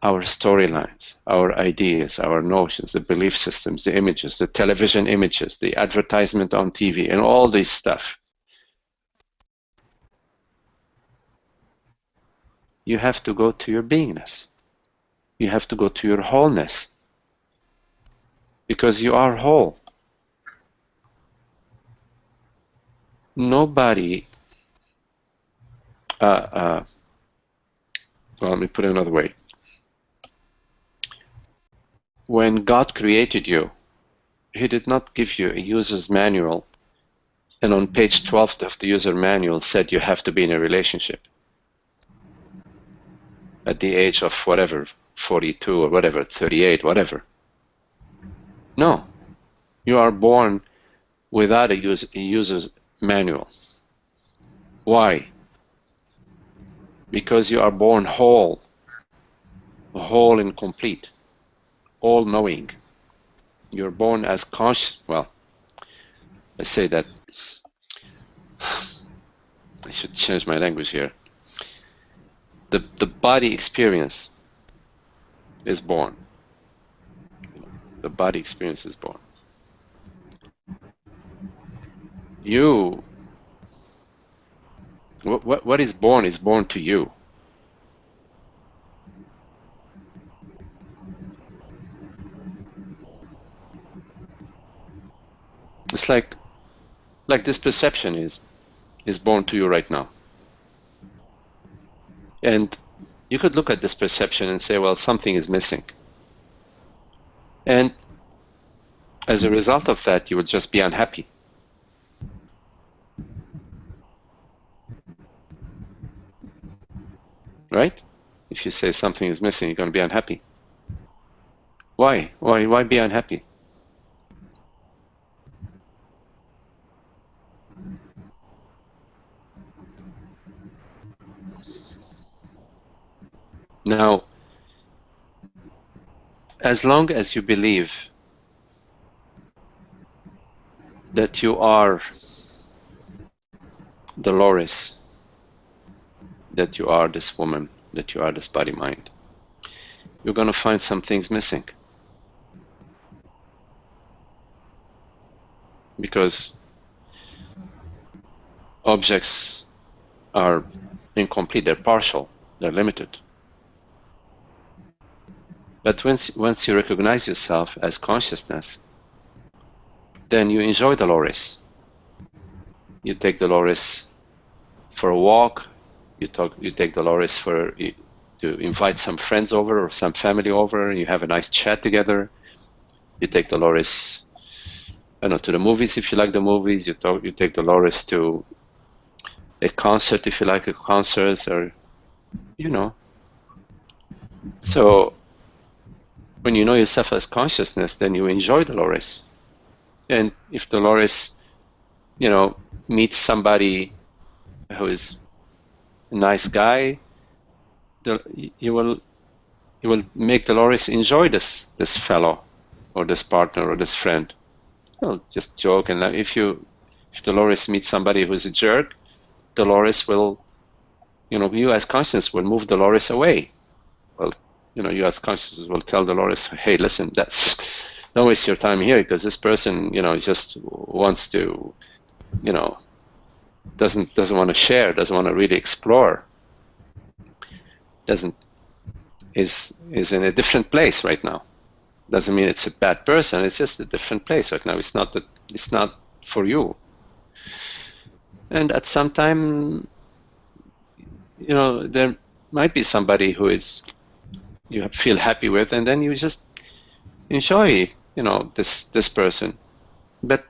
our storylines, our ideas, our notions, the belief systems, the images, the television images, the advertisement on TV, and all this stuff. You have to go to your beingness. You have to go to your wholeness, because you are whole. Nobody, well, let me put it another way. When God created you, He did not give you a user's manual, and on page 12 of the user manual said you have to be in a relationship at the age of whatever, 42 or whatever, 38, whatever. No, you are born without a user's manual. Why? Because you are born whole and complete, all-knowing. You're born as conscious. Well, I say that. I should change my language here. The body experience is born. The body experience is born. You, what is born to you. It's like this perception is born to you right now. And you could look at this perception and say, well, something is missing. And as a result of that, you would just be unhappy. Right? If you say something is missing, you're going to be unhappy. Why? Why be unhappy? Now, as long as you believe that you are Dolores, that you are this woman, that you are this body-mind, you're going to find some things missing. Because objects are incomplete, they're partial, they're limited. But once you recognize yourself as consciousness, then you enjoy Dolores. You take Dolores for a walk, you take Dolores to invite some friends over or some family over, you have a nice chat together. You take Dolores, I don't know, to the movies if you like the movies, you take Dolores to a concert if you like a concert, or So when you know yourself as consciousness, then you enjoy Dolores. And if Dolores, meets somebody who is a nice guy, you will make Dolores enjoy this fellow, or this partner, or this friend. Just joke and laugh. If Dolores meets somebody who's a jerk, Dolores will, you as consciousness will move Dolores away. Well, you as consciousness will tell Dolores, hey, listen, don't waste your time here, because this person, just wants to, doesn't want to share, doesn't want to really explore, is in a different place right now. Doesn't mean it's a bad person, it's just a different place right now. It's not for you. And at some time, there might be somebody who you feel happy with, and then you just enjoy, this person. But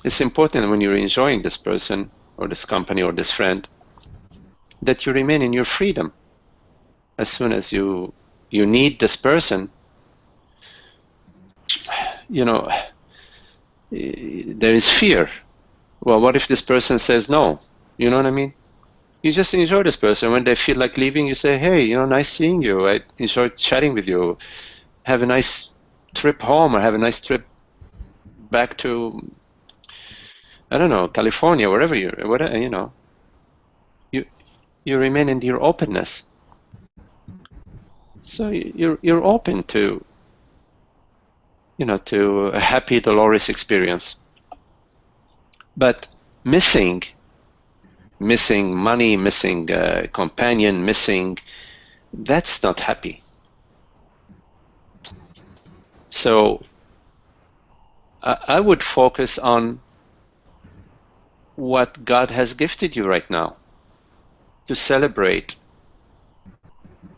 it's important when you're enjoying this person, or this company, or this friend, that you remain in your freedom. As soon as you need this person, there is fear. Well, what if this person says no? You know what I mean? You just enjoy this person. When they feel like leaving, you say, hey, nice seeing you. I enjoyed chatting with you. Have a nice trip home, or have a nice trip back to, I don't know, California, wherever you remain in your openness. So you're open to, to a happy Dolores experience. But missing money, missing companion, that's not happy. So I would focus on what God has gifted you right now, to celebrate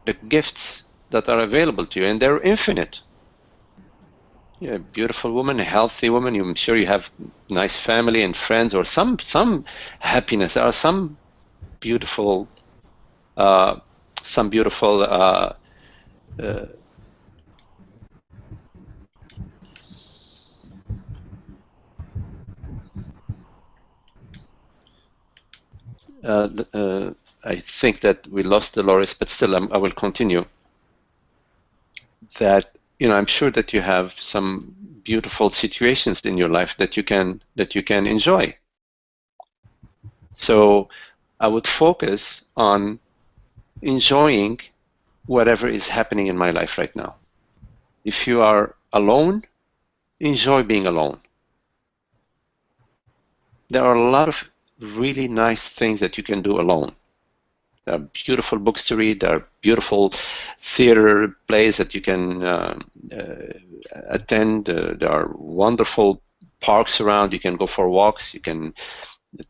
the gifts that are available to you, and they're infinite. You're a beautiful woman, a healthy woman. I'm sure you have nice family and friends, or some happiness, or some beautiful I think that we lost Dolores, but still I will continue. That, I'm sure that you have some beautiful situations in your life that you can enjoy. So I would focus on enjoying whatever is happening in my life right now. If you are alone, enjoy being alone. There are a lot of really nice things that you can do alone. There are beautiful books to read. There are beautiful theater plays that you can attend. There are wonderful parks around. You can go for walks. You can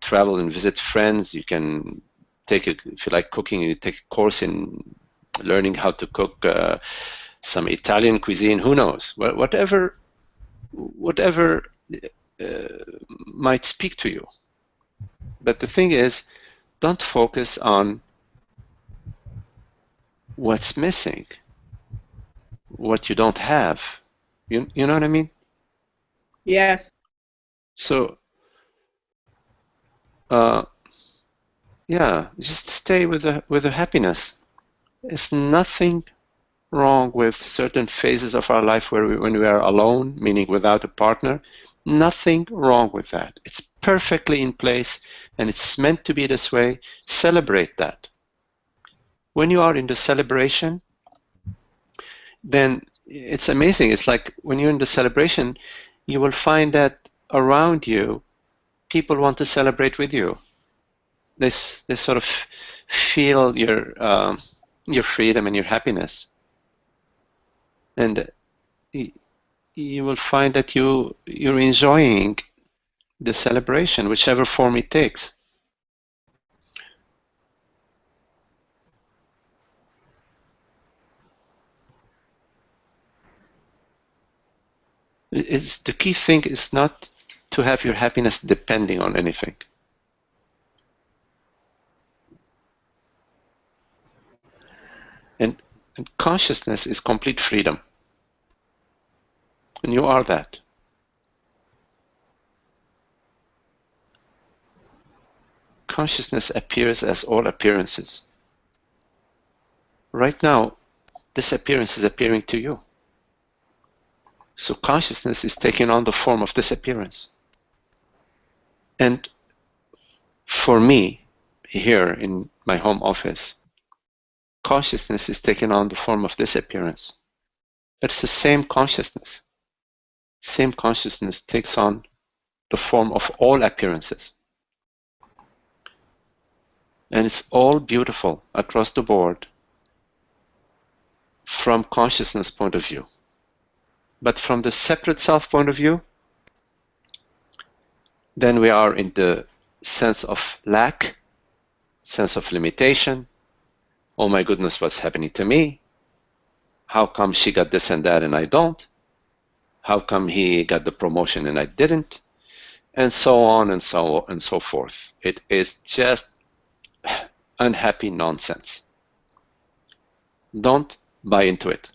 travel and visit friends. You can take if you like cooking, you take a course in learning how to cook some Italian cuisine. Who knows? Whatever might speak to you. But the thing is, don't focus on what's missing, what you don't have. You know what I mean? Yes. So, yeah, just stay with the happiness. There's nothing wrong with certain phases of our life when we are alone, meaning without a partner. Nothing wrong with that. It's perfectly in place, and it's meant to be this way. Celebrate that. When you are in the celebration, then it's amazing. It's like when you're in the celebration, you will find that around you, people want to celebrate with you. They sort of feel your freedom and your happiness, and you will find that you're enjoying the celebration, whichever form it takes. The key thing is not to have your happiness depending on anything. And consciousness is complete freedom. And you are that. Consciousness appears as all appearances. Right now, this appearance is appearing to you. So consciousness is taking on the form of this appearance. And for me, here in my home office, consciousness is taking on the form of this appearance. It's the same consciousness. Same consciousness takes on the form of all appearances. And it's all beautiful across the board from consciousness point of view. But from the separate self point of view, then we are in the sense of lack, sense of limitation. Oh my goodness, what's happening to me? How come she got this and that and I don't? How come he got the promotion and I didn't? And so on and so forth. It is just unhappy nonsense. Don't buy into it.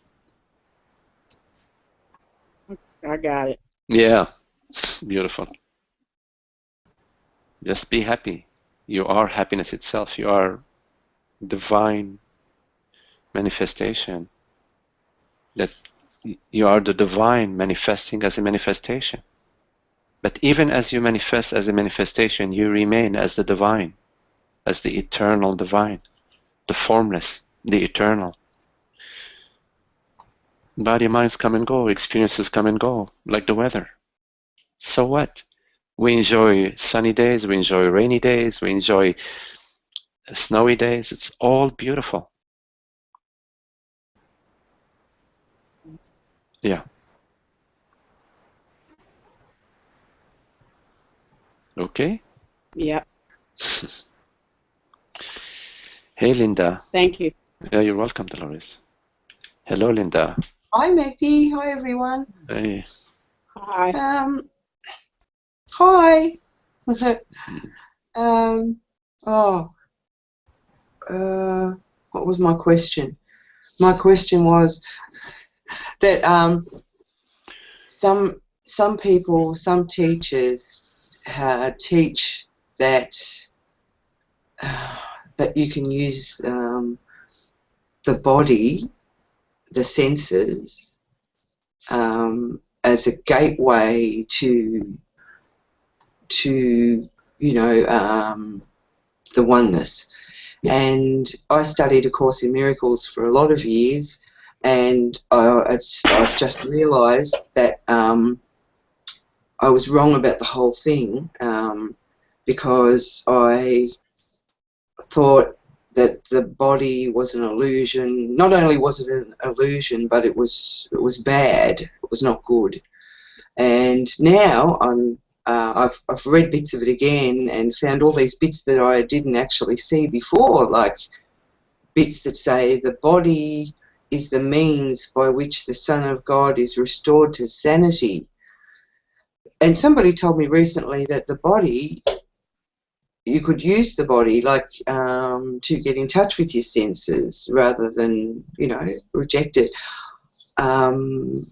I got it. Yeah, beautiful. Just be happy. You are happiness itself. You are divine manifestation. That you are the divine manifesting as a manifestation. But even as you manifest as a manifestation, you remain as the divine, as the eternal divine, the formless, the eternal. Body, minds come and go, experiences come and go, like the weather. So what? We enjoy sunny days, we enjoy rainy days, we enjoy snowy days. It's all beautiful. Yeah. Okay? Yep. Hey, Linda. Thank you. Yeah, you're welcome, Dolores. Hello, Linda. Hi, Magdi. Hi, everyone. Hey. Hi. Hi. What was my question? My question was that some people, some teachers teach that that you can use the body, the senses, as a gateway to the oneness. And I studied A Course in Miracles for a lot of years, and I've just realised that I was wrong about the whole thing, because I thought that the body was an illusion. Not only was it an illusion, but it was bad. It was not good. And now I've read bits of it again and found all these bits that I didn't actually see before, like bits that say the body is the means by which the Son of God is restored to sanity. And somebody told me recently that the body, you could use the body like to get in touch with your senses rather than, reject it. And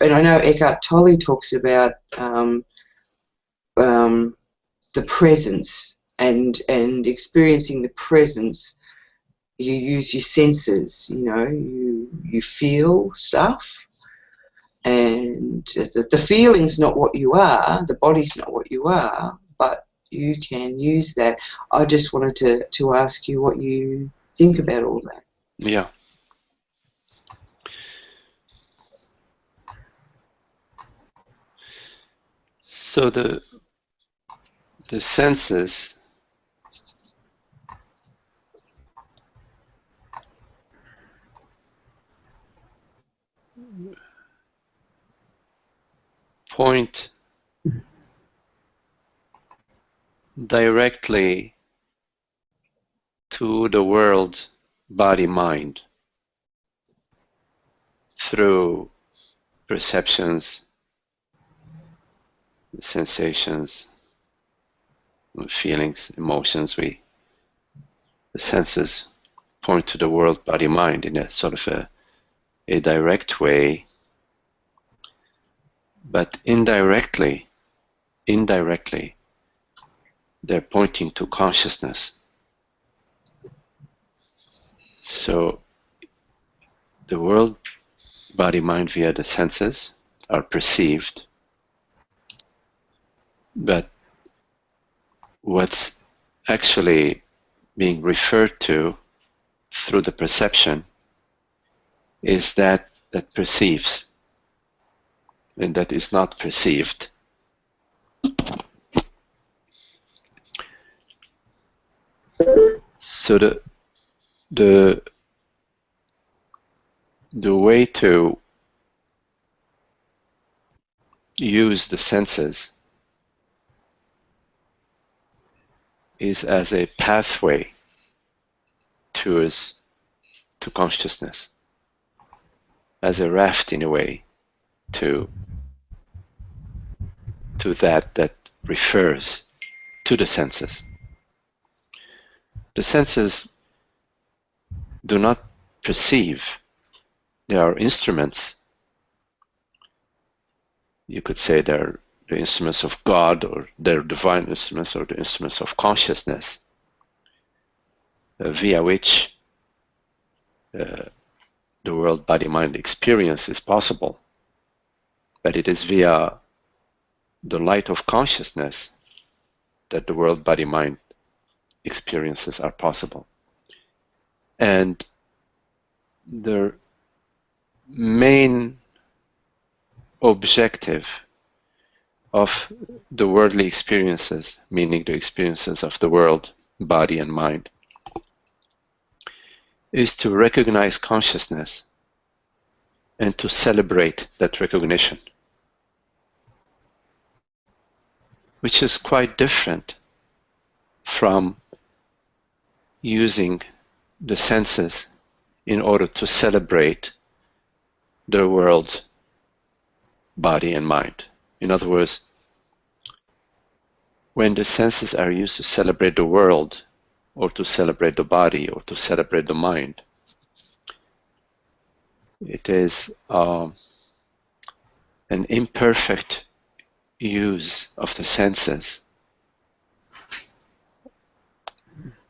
I know Eckhart Tolle talks about the presence and experiencing the presence. You use your senses, you feel stuff, and the feeling's not what you are, the body's not what you are, but you can use that. I just wanted to ask you what you think about all that. Yeah. So the senses point directly to the world body-mind through perceptions, sensations, feelings, emotions. The senses point to the world body-mind in a sort of a direct way, but indirectly they're pointing to consciousness. So the world body-mind via the senses are perceived, but what's actually being referred to through the perception is that perceives, and that is not perceived. So the way to use the senses is as a pathway to consciousness, as a raft in a way to that refers to the senses. The senses do not perceive. They are instruments. You could say they're the instruments of God, or they're divine instruments, or the instruments of consciousness, via which the world body-mind experience is possible. But it is via the light of consciousness that the world body-mind experiences are possible. And the main objective of the worldly experiences, meaning the experiences of the world, body and mind, is to recognize consciousness and to celebrate that recognition, which is quite different from using the senses in order to celebrate the world, body and mind. In other words, when the senses are used to celebrate the world, or to celebrate the body, or to celebrate the mind, it is an imperfect use of the senses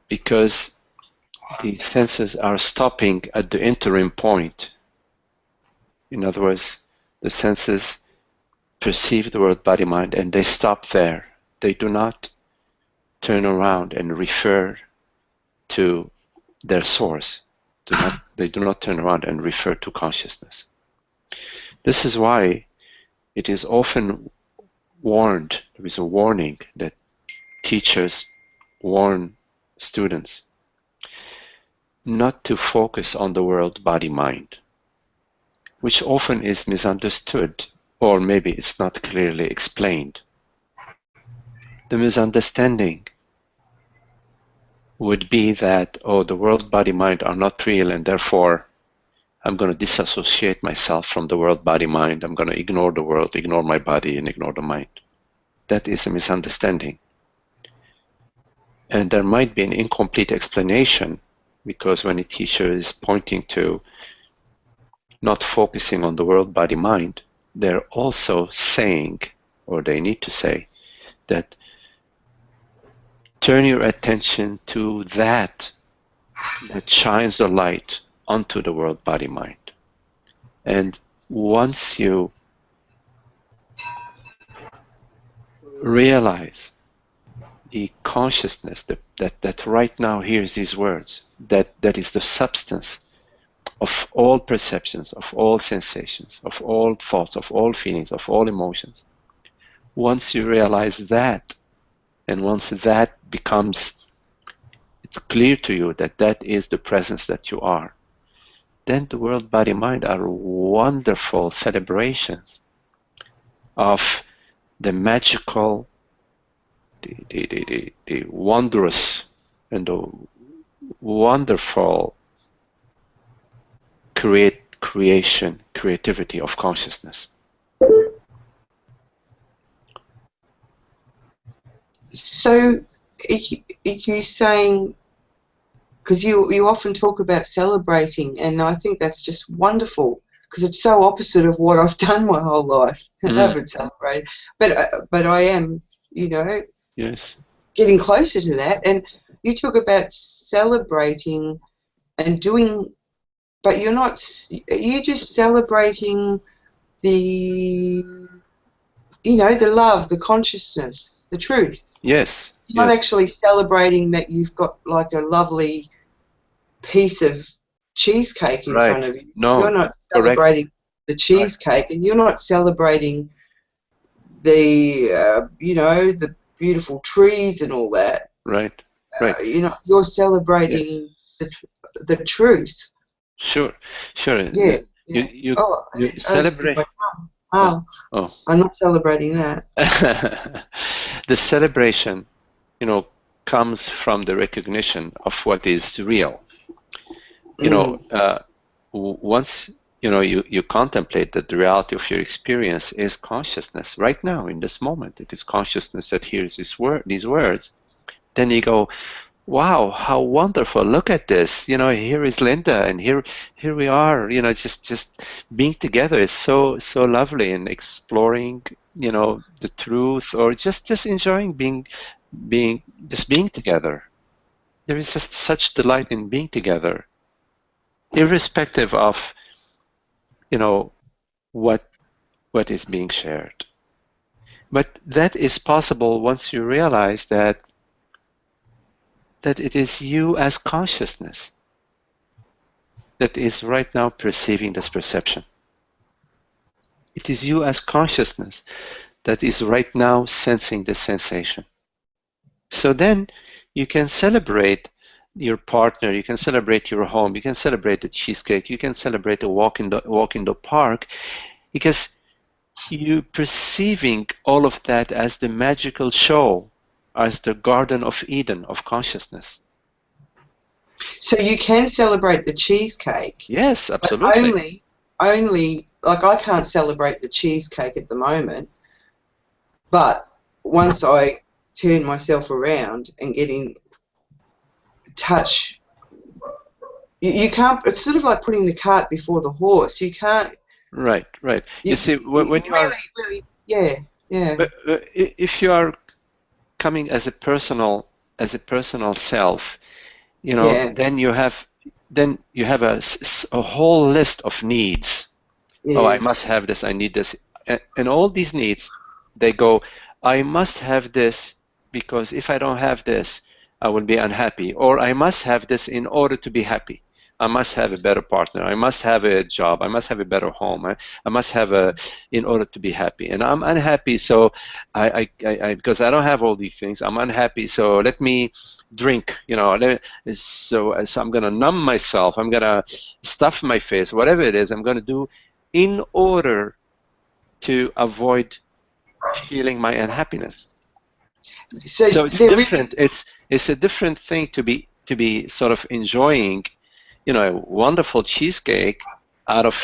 because the senses are stopping at the interim point. In other words, the senses perceive the world, body, mind, and they stop there. They do not turn around and refer to their source. They do not turn around and refer to consciousness. This is why it is often warned, there is a warning that teachers warn students not to focus on the world, body, mind, which often is misunderstood, or maybe it's not clearly explained. The misunderstanding would be that, oh, the world, body, mind are not real, and therefore I'm going to disassociate myself from the world, body, mind. I'm going to ignore the world, ignore my body, and ignore the mind. That is a misunderstanding. And there might be an incomplete explanation, because when a teacher is pointing to not focusing on the world, body, mind, they're also saying, or they need to say, that turn your attention to that shines the light onto the world, body, mind. And once you realize the consciousness that right now hears these words, that is the substance of all perceptions, of all sensations, of all thoughts, of all feelings, of all emotions. Once you realize that, and once that becomes, it's clear to you that that is the presence that you are, then the world, body, mind are wonderful celebrations of the magical, the wondrous, and the wonderful creativity of consciousness. So, are you saying, because you often talk about celebrating, and I think that's just wonderful, because it's so opposite of what I've done my whole life. I haven't celebrated, but I am, Yes. getting closer to that. And you talk about celebrating and doing, but you're not. Are you just celebrating the, the love, the consciousness, the truth? Yes. You're not actually celebrating that you've got like a lovely piece of cheesecake in front of you. No, you're not celebrating the cheesecake, and you're not celebrating the the beautiful trees and all that. Right. You're celebrating the truth. Sure. Yeah. You celebrate. I'm not celebrating that. The celebration, comes from the recognition of what is real. Once you contemplate that the reality of your experience is consciousness right now in this moment. It is consciousness that hears these words. Then you go, wow, how wonderful! Look at this. Here is Linda, and here we are. Just being together is so lovely, and exploring, the truth, or just enjoying being together. There is just such delight in being together, irrespective of, what is being shared. But that is possible once you realize that it is you as consciousness that is right now perceiving this perception. It is you as consciousness that is right now sensing this sensation. So then you can celebrate your partner, you can celebrate your home, you can celebrate the cheesecake, you can celebrate a walk in the park, because you're perceiving all of that as the magical show, as the Garden of Eden of consciousness. So you can celebrate the cheesecake. Yes, absolutely. But only like I can't celebrate the cheesecake at the moment, but once I turn myself around and get in touch, you can't. It's sort of like putting the cart before the horse. You can't. Right. You see, when you really, yeah. But if you are coming as a personal self, you know, then you have a whole list of needs. Oh, I must have this, I need this. And all these needs, they go, I must have this because if I don't have this, I will be unhappy. Or I must have this in order to be happy. I must have a better partner. I must have a job. I must have a better home. I must have in order to be happy. And I'm unhappy, so because I don't have all these things, I'm unhappy. So let me drink. You know, so I'm gonna numb myself. I'm gonna stuff my face. Whatever it is, I'm gonna do in order to avoid feeling my unhappiness. So it's different. It's a different thing to be sort of enjoying, you know, a wonderful cheesecake out of,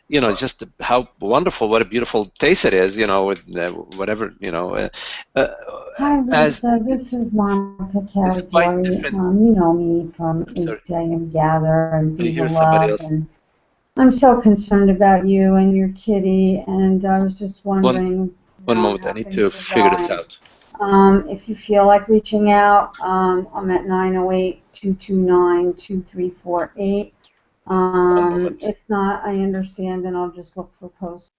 you know, just how wonderful, what a beautiful taste it is, you know, with whatever, you know. Hi, Lisa. This is Monica Caligiuri. You know me from East AM Gather and Viva Love, and I'm so concerned about you and your kitty, and I was just wondering. One moment, I need to figure this out. If you feel like reaching out, I'm at 908-229-2348. If not, I understand, and I'll just look for posts.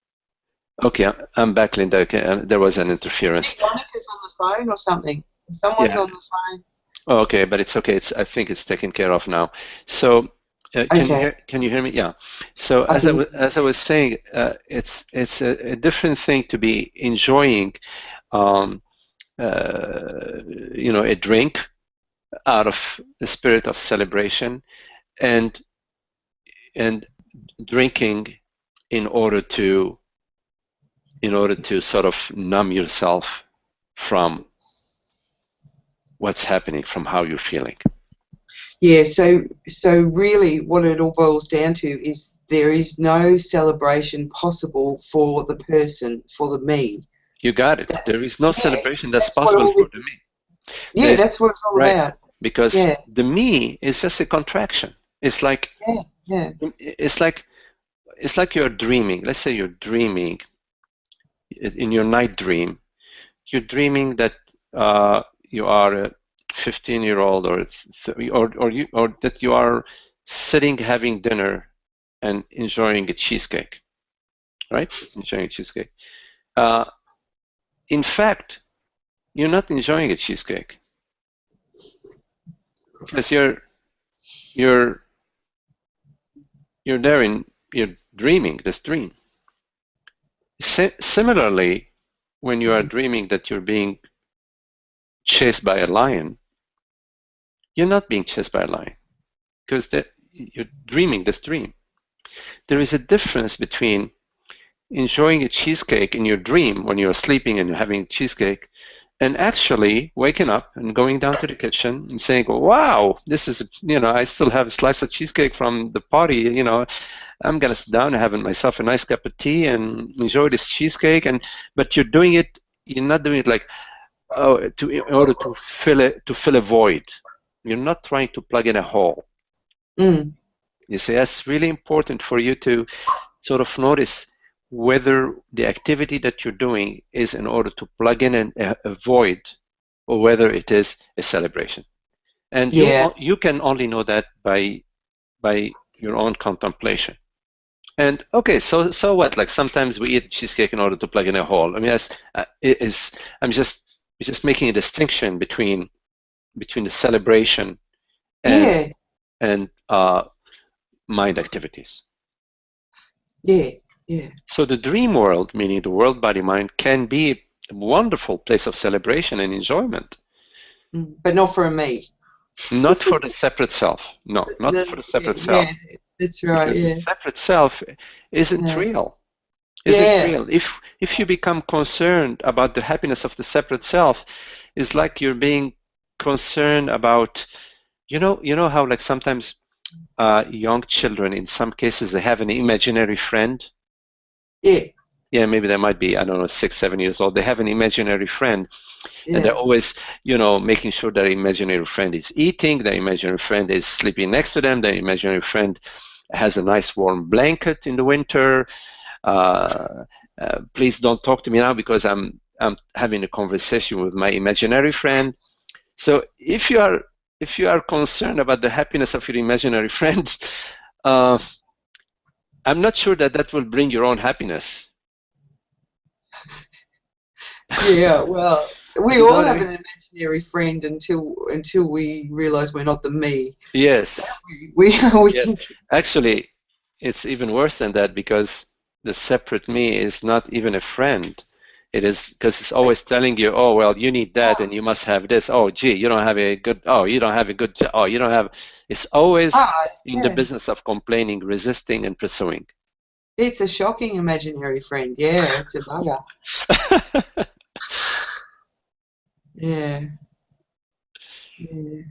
Okay, I'm back, Linda. Okay, there was an interference. Monica's on the phone or something. Someone's on the phone. Oh, okay, but it's okay. I think it's taken care of now. So, can you hear me? Yeah. So as I was saying, it's a different thing to be enjoying, you know, a drink out of the spirit of celebration, and drinking in order to sort of numb yourself from what's happening, from how you're feeling. Yeah, so really what it all boils down to is there is no celebration possible for the person, for the me. You got it. There is no celebration that's possible for the me. Yeah, that's what it's all about. Because the me is just a contraction. It's like it's like you're dreaming. Let's say you're dreaming in your night dream. You're dreaming that you are a 15-year-old or that you are sitting having dinner and enjoying a cheesecake, right? Enjoying a cheesecake. In fact, you're not enjoying a cheesecake because you're there you're dreaming this dream. Similarly, when you are dreaming that you're being chased by a lion, you're not being chased by a lion because you're dreaming this dream. There is a difference between enjoying a cheesecake in your dream when you're sleeping and having cheesecake, and actually waking up and going down to the kitchen and saying, wow, this is, you know, I still have a slice of cheesecake from the party, you know, I'm going to sit down and have myself a nice cup of tea and enjoy this cheesecake. But you're doing it, you're not doing it like, in order to fill a void. You're not trying to plug in a hole. You see, that's really important for you to sort of notice whether the activity that you're doing is in order to plug in a void, or whether it is a celebration. And you can only know that by your own contemplation. And okay, so what? Like sometimes we eat cheesecake in order to plug in a hole. I mean, I'm just making a distinction between the celebration and mind activities. So the dream world, meaning the world, body, mind, can be a wonderful place of celebration and enjoyment. But not for me. Not for the separate self. No, not for the separate self. Yeah, that's right. Because the separate self isn't real. Isn't real. If you become concerned about the happiness of the separate self, it's like you're being concerned about, you know how like sometimes young children, in some cases, they have an imaginary friend. Yeah, maybe they might be, I don't know, 6, 7 years old. They have an imaginary friend, and they're always, you know, making sure their imaginary friend is eating, their imaginary friend is sleeping next to them, their imaginary friend has a nice warm blanket in the winter. Please don't talk to me now because I'm having a conversation with my imaginary friend. So if you are if you are concerned about the happiness of your imaginary friend, uh, I'm not sure that that will bring your own happiness. Yeah, well, we You know all what I have mean? an imaginary friend until we realize we're not the me. Yes. We Yes. Actually, it's even worse than that, because the separate me is not even a friend. It is because it's always telling you, oh, well, you need that and you must have this. Oh, gee, you don't have a good, oh, you don't have a good job. Oh, you don't have, it's always in the yeah. business of complaining, resisting, and pursuing. It's a shocking imaginary friend. Yeah, it's a bugger. Yeah. Yeah.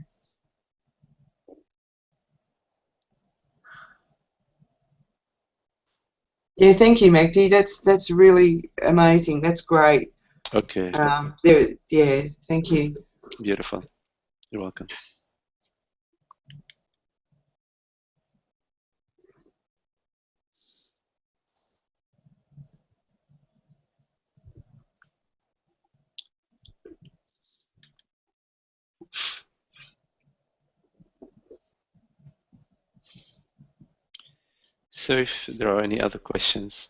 Yeah, thank you, Magdi. That's really amazing. That's great. Okay, Yeah, thank you. beautiful. You're welcome. So if there are any other questions.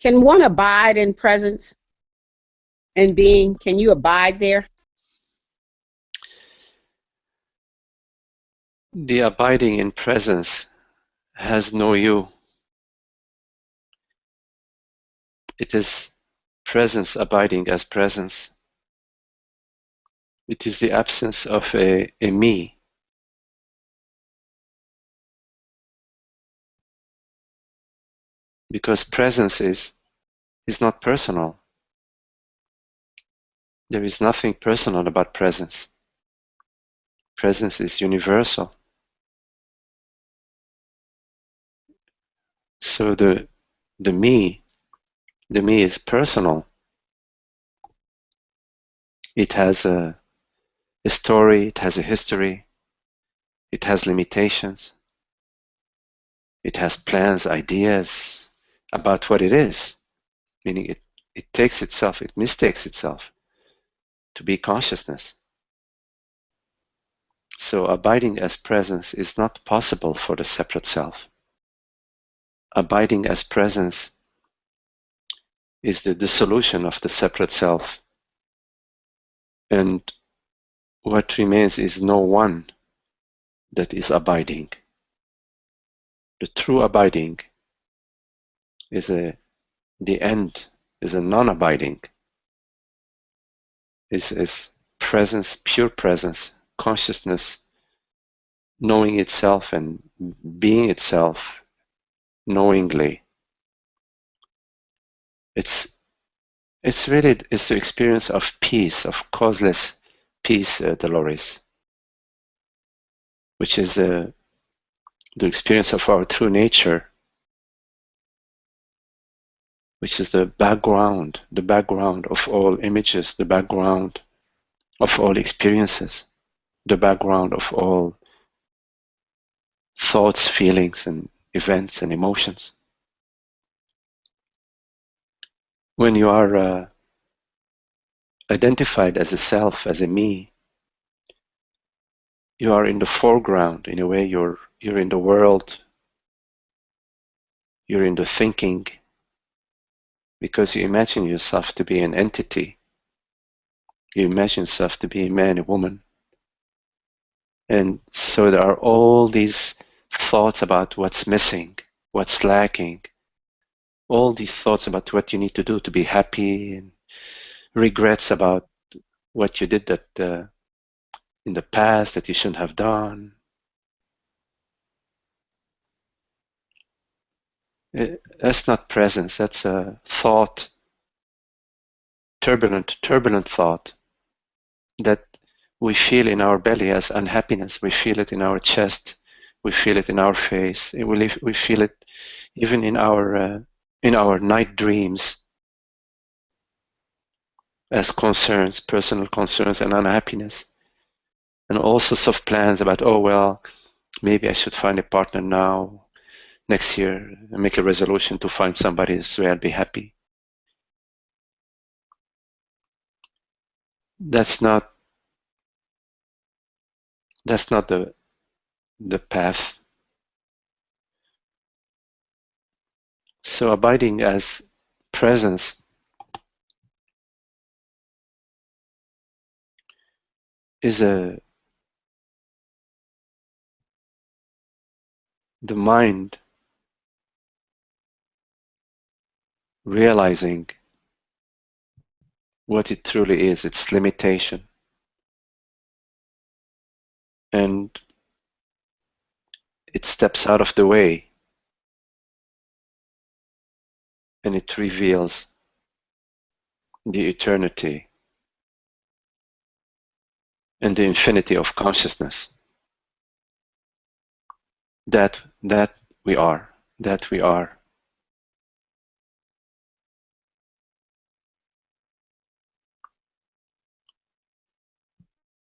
Can one abide in presence and being? Can you abide there? The abiding in presence has no you. It is presence abiding as presence. It is the absence of a me. Because presence is not personal. There is nothing personal about presence. Presence is universal. So the me is personal. It has a story, it has a history, it has limitations, it has plans, ideas about what it is, meaning it takes itself, it mistakes itself to be consciousness. So abiding as presence is not possible for the separate self. Abiding as presence is the dissolution of the separate self. And what remains is no one that is abiding. The true abiding is the end, is a non-abiding, is presence, pure presence, consciousness, knowing itself and being itself knowingly. It's really it's the experience of peace, of causeless peace, Dolores, which is the experience of our true nature, which is the background of all images, the background of all experiences, the background of all thoughts, feelings, and events and emotions. When you are identified as a self, as a me, you are in the foreground. In a way, you're in the world, you're in the thinking, because you imagine yourself to be an entity. You imagine yourself to be a man, a woman. And so there are all these thoughts about what's missing, what's lacking, all these thoughts about what you need to do to be happy, and regrets about what you did that in the past that you shouldn't have done. That's not presence, that's a thought, turbulent thought that we feel in our belly as unhappiness. We feel it in our chest. We feel it in our face. We feel it even in our night dreams as concerns, personal concerns and unhappiness. And all sorts of plans about, oh, well, maybe I should find a partner now, next year, and make a resolution to find somebody so I'll be happy. That's not the path. So abiding as presence is the mind realizing what it truly is, its limitation. And it steps out of the way and it reveals the eternity and the infinity of consciousness that we are.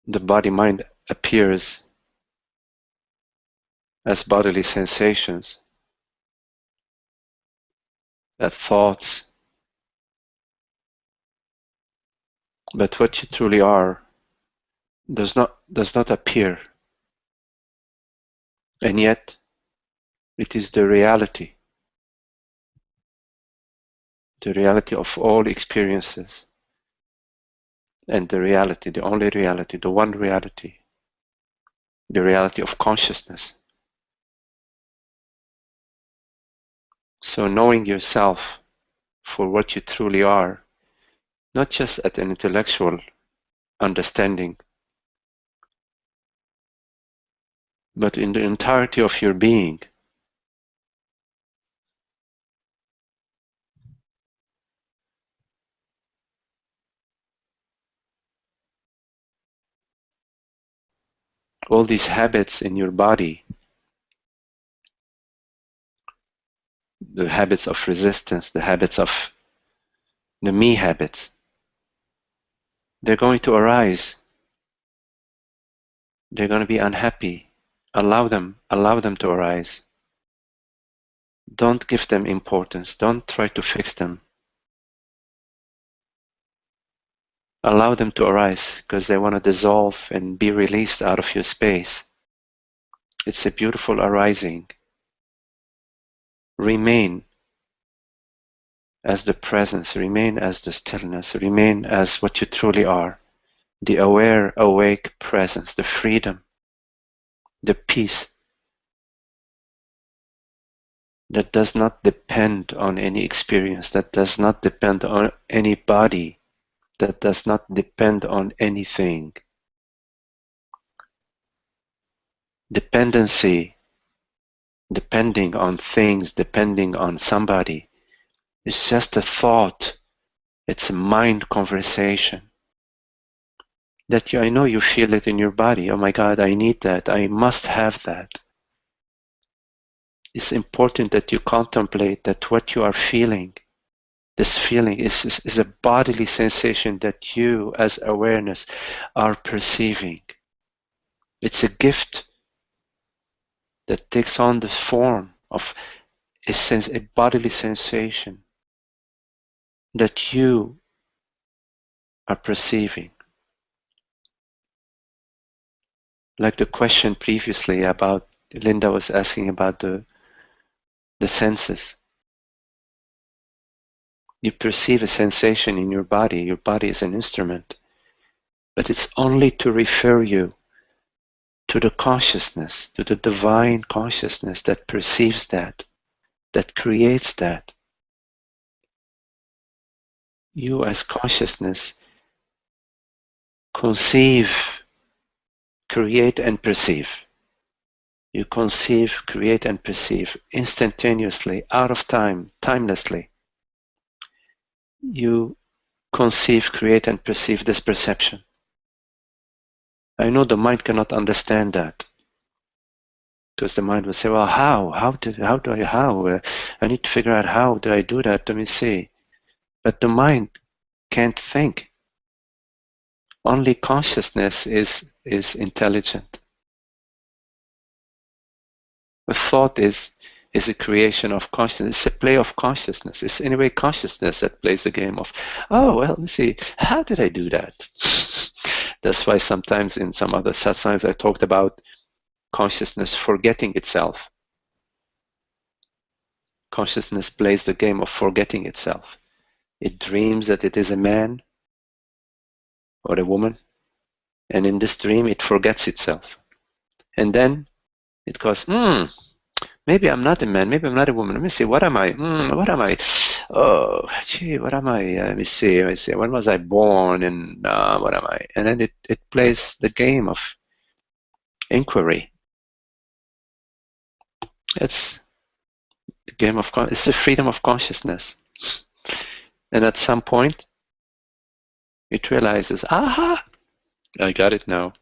The body-mind appears as bodily sensations, as thoughts, but what you truly are does not appear, and yet it is the reality of all experiences, and the reality, the only reality, the one reality, the reality of consciousness. So knowing yourself for what you truly are, not just at an intellectual understanding, but in the entirety of your being. All these habits in your body, the habits of resistance, the habits of the me habits, they're going to arise. They're going to be unhappy. Allow them to arise. Don't give them importance. Don't try to fix them. Allow them to arise because they want to dissolve and be released out of your space. It's a beautiful arising. Remain as the presence, remain as the stillness, remain as what you truly are. The aware, awake presence, the freedom, the peace that does not depend on any experience, that does not depend on any body, that does not depend on anything. Dependency, depending on things, depending on somebody, is just a thought. It's a mind conversation. That I know you feel it in your body. Oh my God, I need that. I must have that. It's important that you contemplate that what you are feeling, this feeling is a bodily sensation that you as awareness are perceiving. It's a gift that takes on the form of a bodily sensation that you are perceiving. Like the question previously about, Linda was asking about the senses. You perceive a sensation in your body. Your body is an instrument. But it's only to refer you to the consciousness, to the divine consciousness that perceives that creates that. You as consciousness conceive, create and perceive. You conceive, create and perceive instantaneously, out of time, timelessly. You conceive, create and perceive this perception. I know the mind cannot understand that, because the mind will say, well, how? How I need to figure out how did I do that? Let me see. But the mind can't think. Only consciousness is intelligent. A thought is a creation of consciousness. It's a play of consciousness. It's anyway consciousness that plays the game of, oh, well, let me see, how did I do that? That's why sometimes in some other satsangs I talked about consciousness forgetting itself. Consciousness plays the game of forgetting itself. It dreams that it is a man or a woman, and in this dream it forgets itself. And then it goes, maybe I'm not a man, maybe I'm not a woman. Let me see, what am I? What am I? Oh, gee, what am I? Let me see. When was I born? And what am I? And then it plays the game of inquiry. It's the game of it's the freedom of consciousness. And at some point, it realizes, aha, I got it now.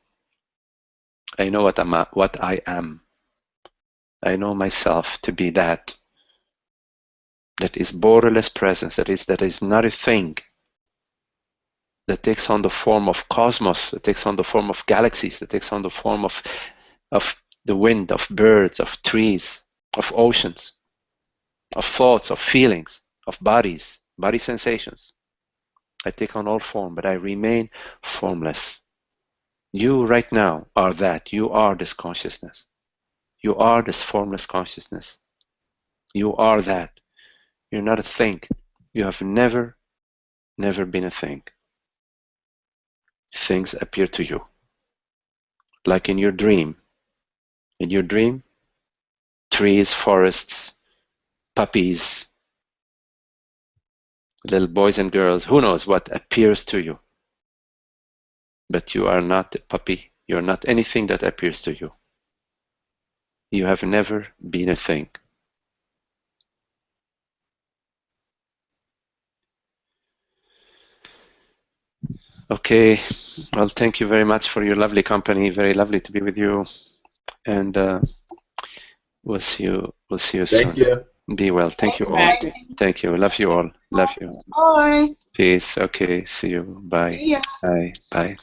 I know what I am. I know myself to be that. That is borderless presence. That is not a thing. That takes on the form of cosmos. That takes on the form of galaxies. That takes on the form of the wind, of birds, of trees, of oceans, of thoughts, of feelings, of bodies, body sensations. I take on all form, but I remain formless. You right now are that. You are this consciousness. You are this formless consciousness. You are that. You're not a thing. You have never been a thing. Things appear to you. Like in your dream. In your dream, trees, forests, puppies, little boys and girls, who knows what appears to you. But you are not a puppy. You're not anything that appears to you. You have never been a thing. Okay, well, thank you very much for your lovely company. Very lovely to be with you. And we'll see you soon. Thank you. Be well. Thank you all. Thank you. Love you all. Love you. Bye. Peace. Okay. See you. Bye. See ya. Bye. Bye.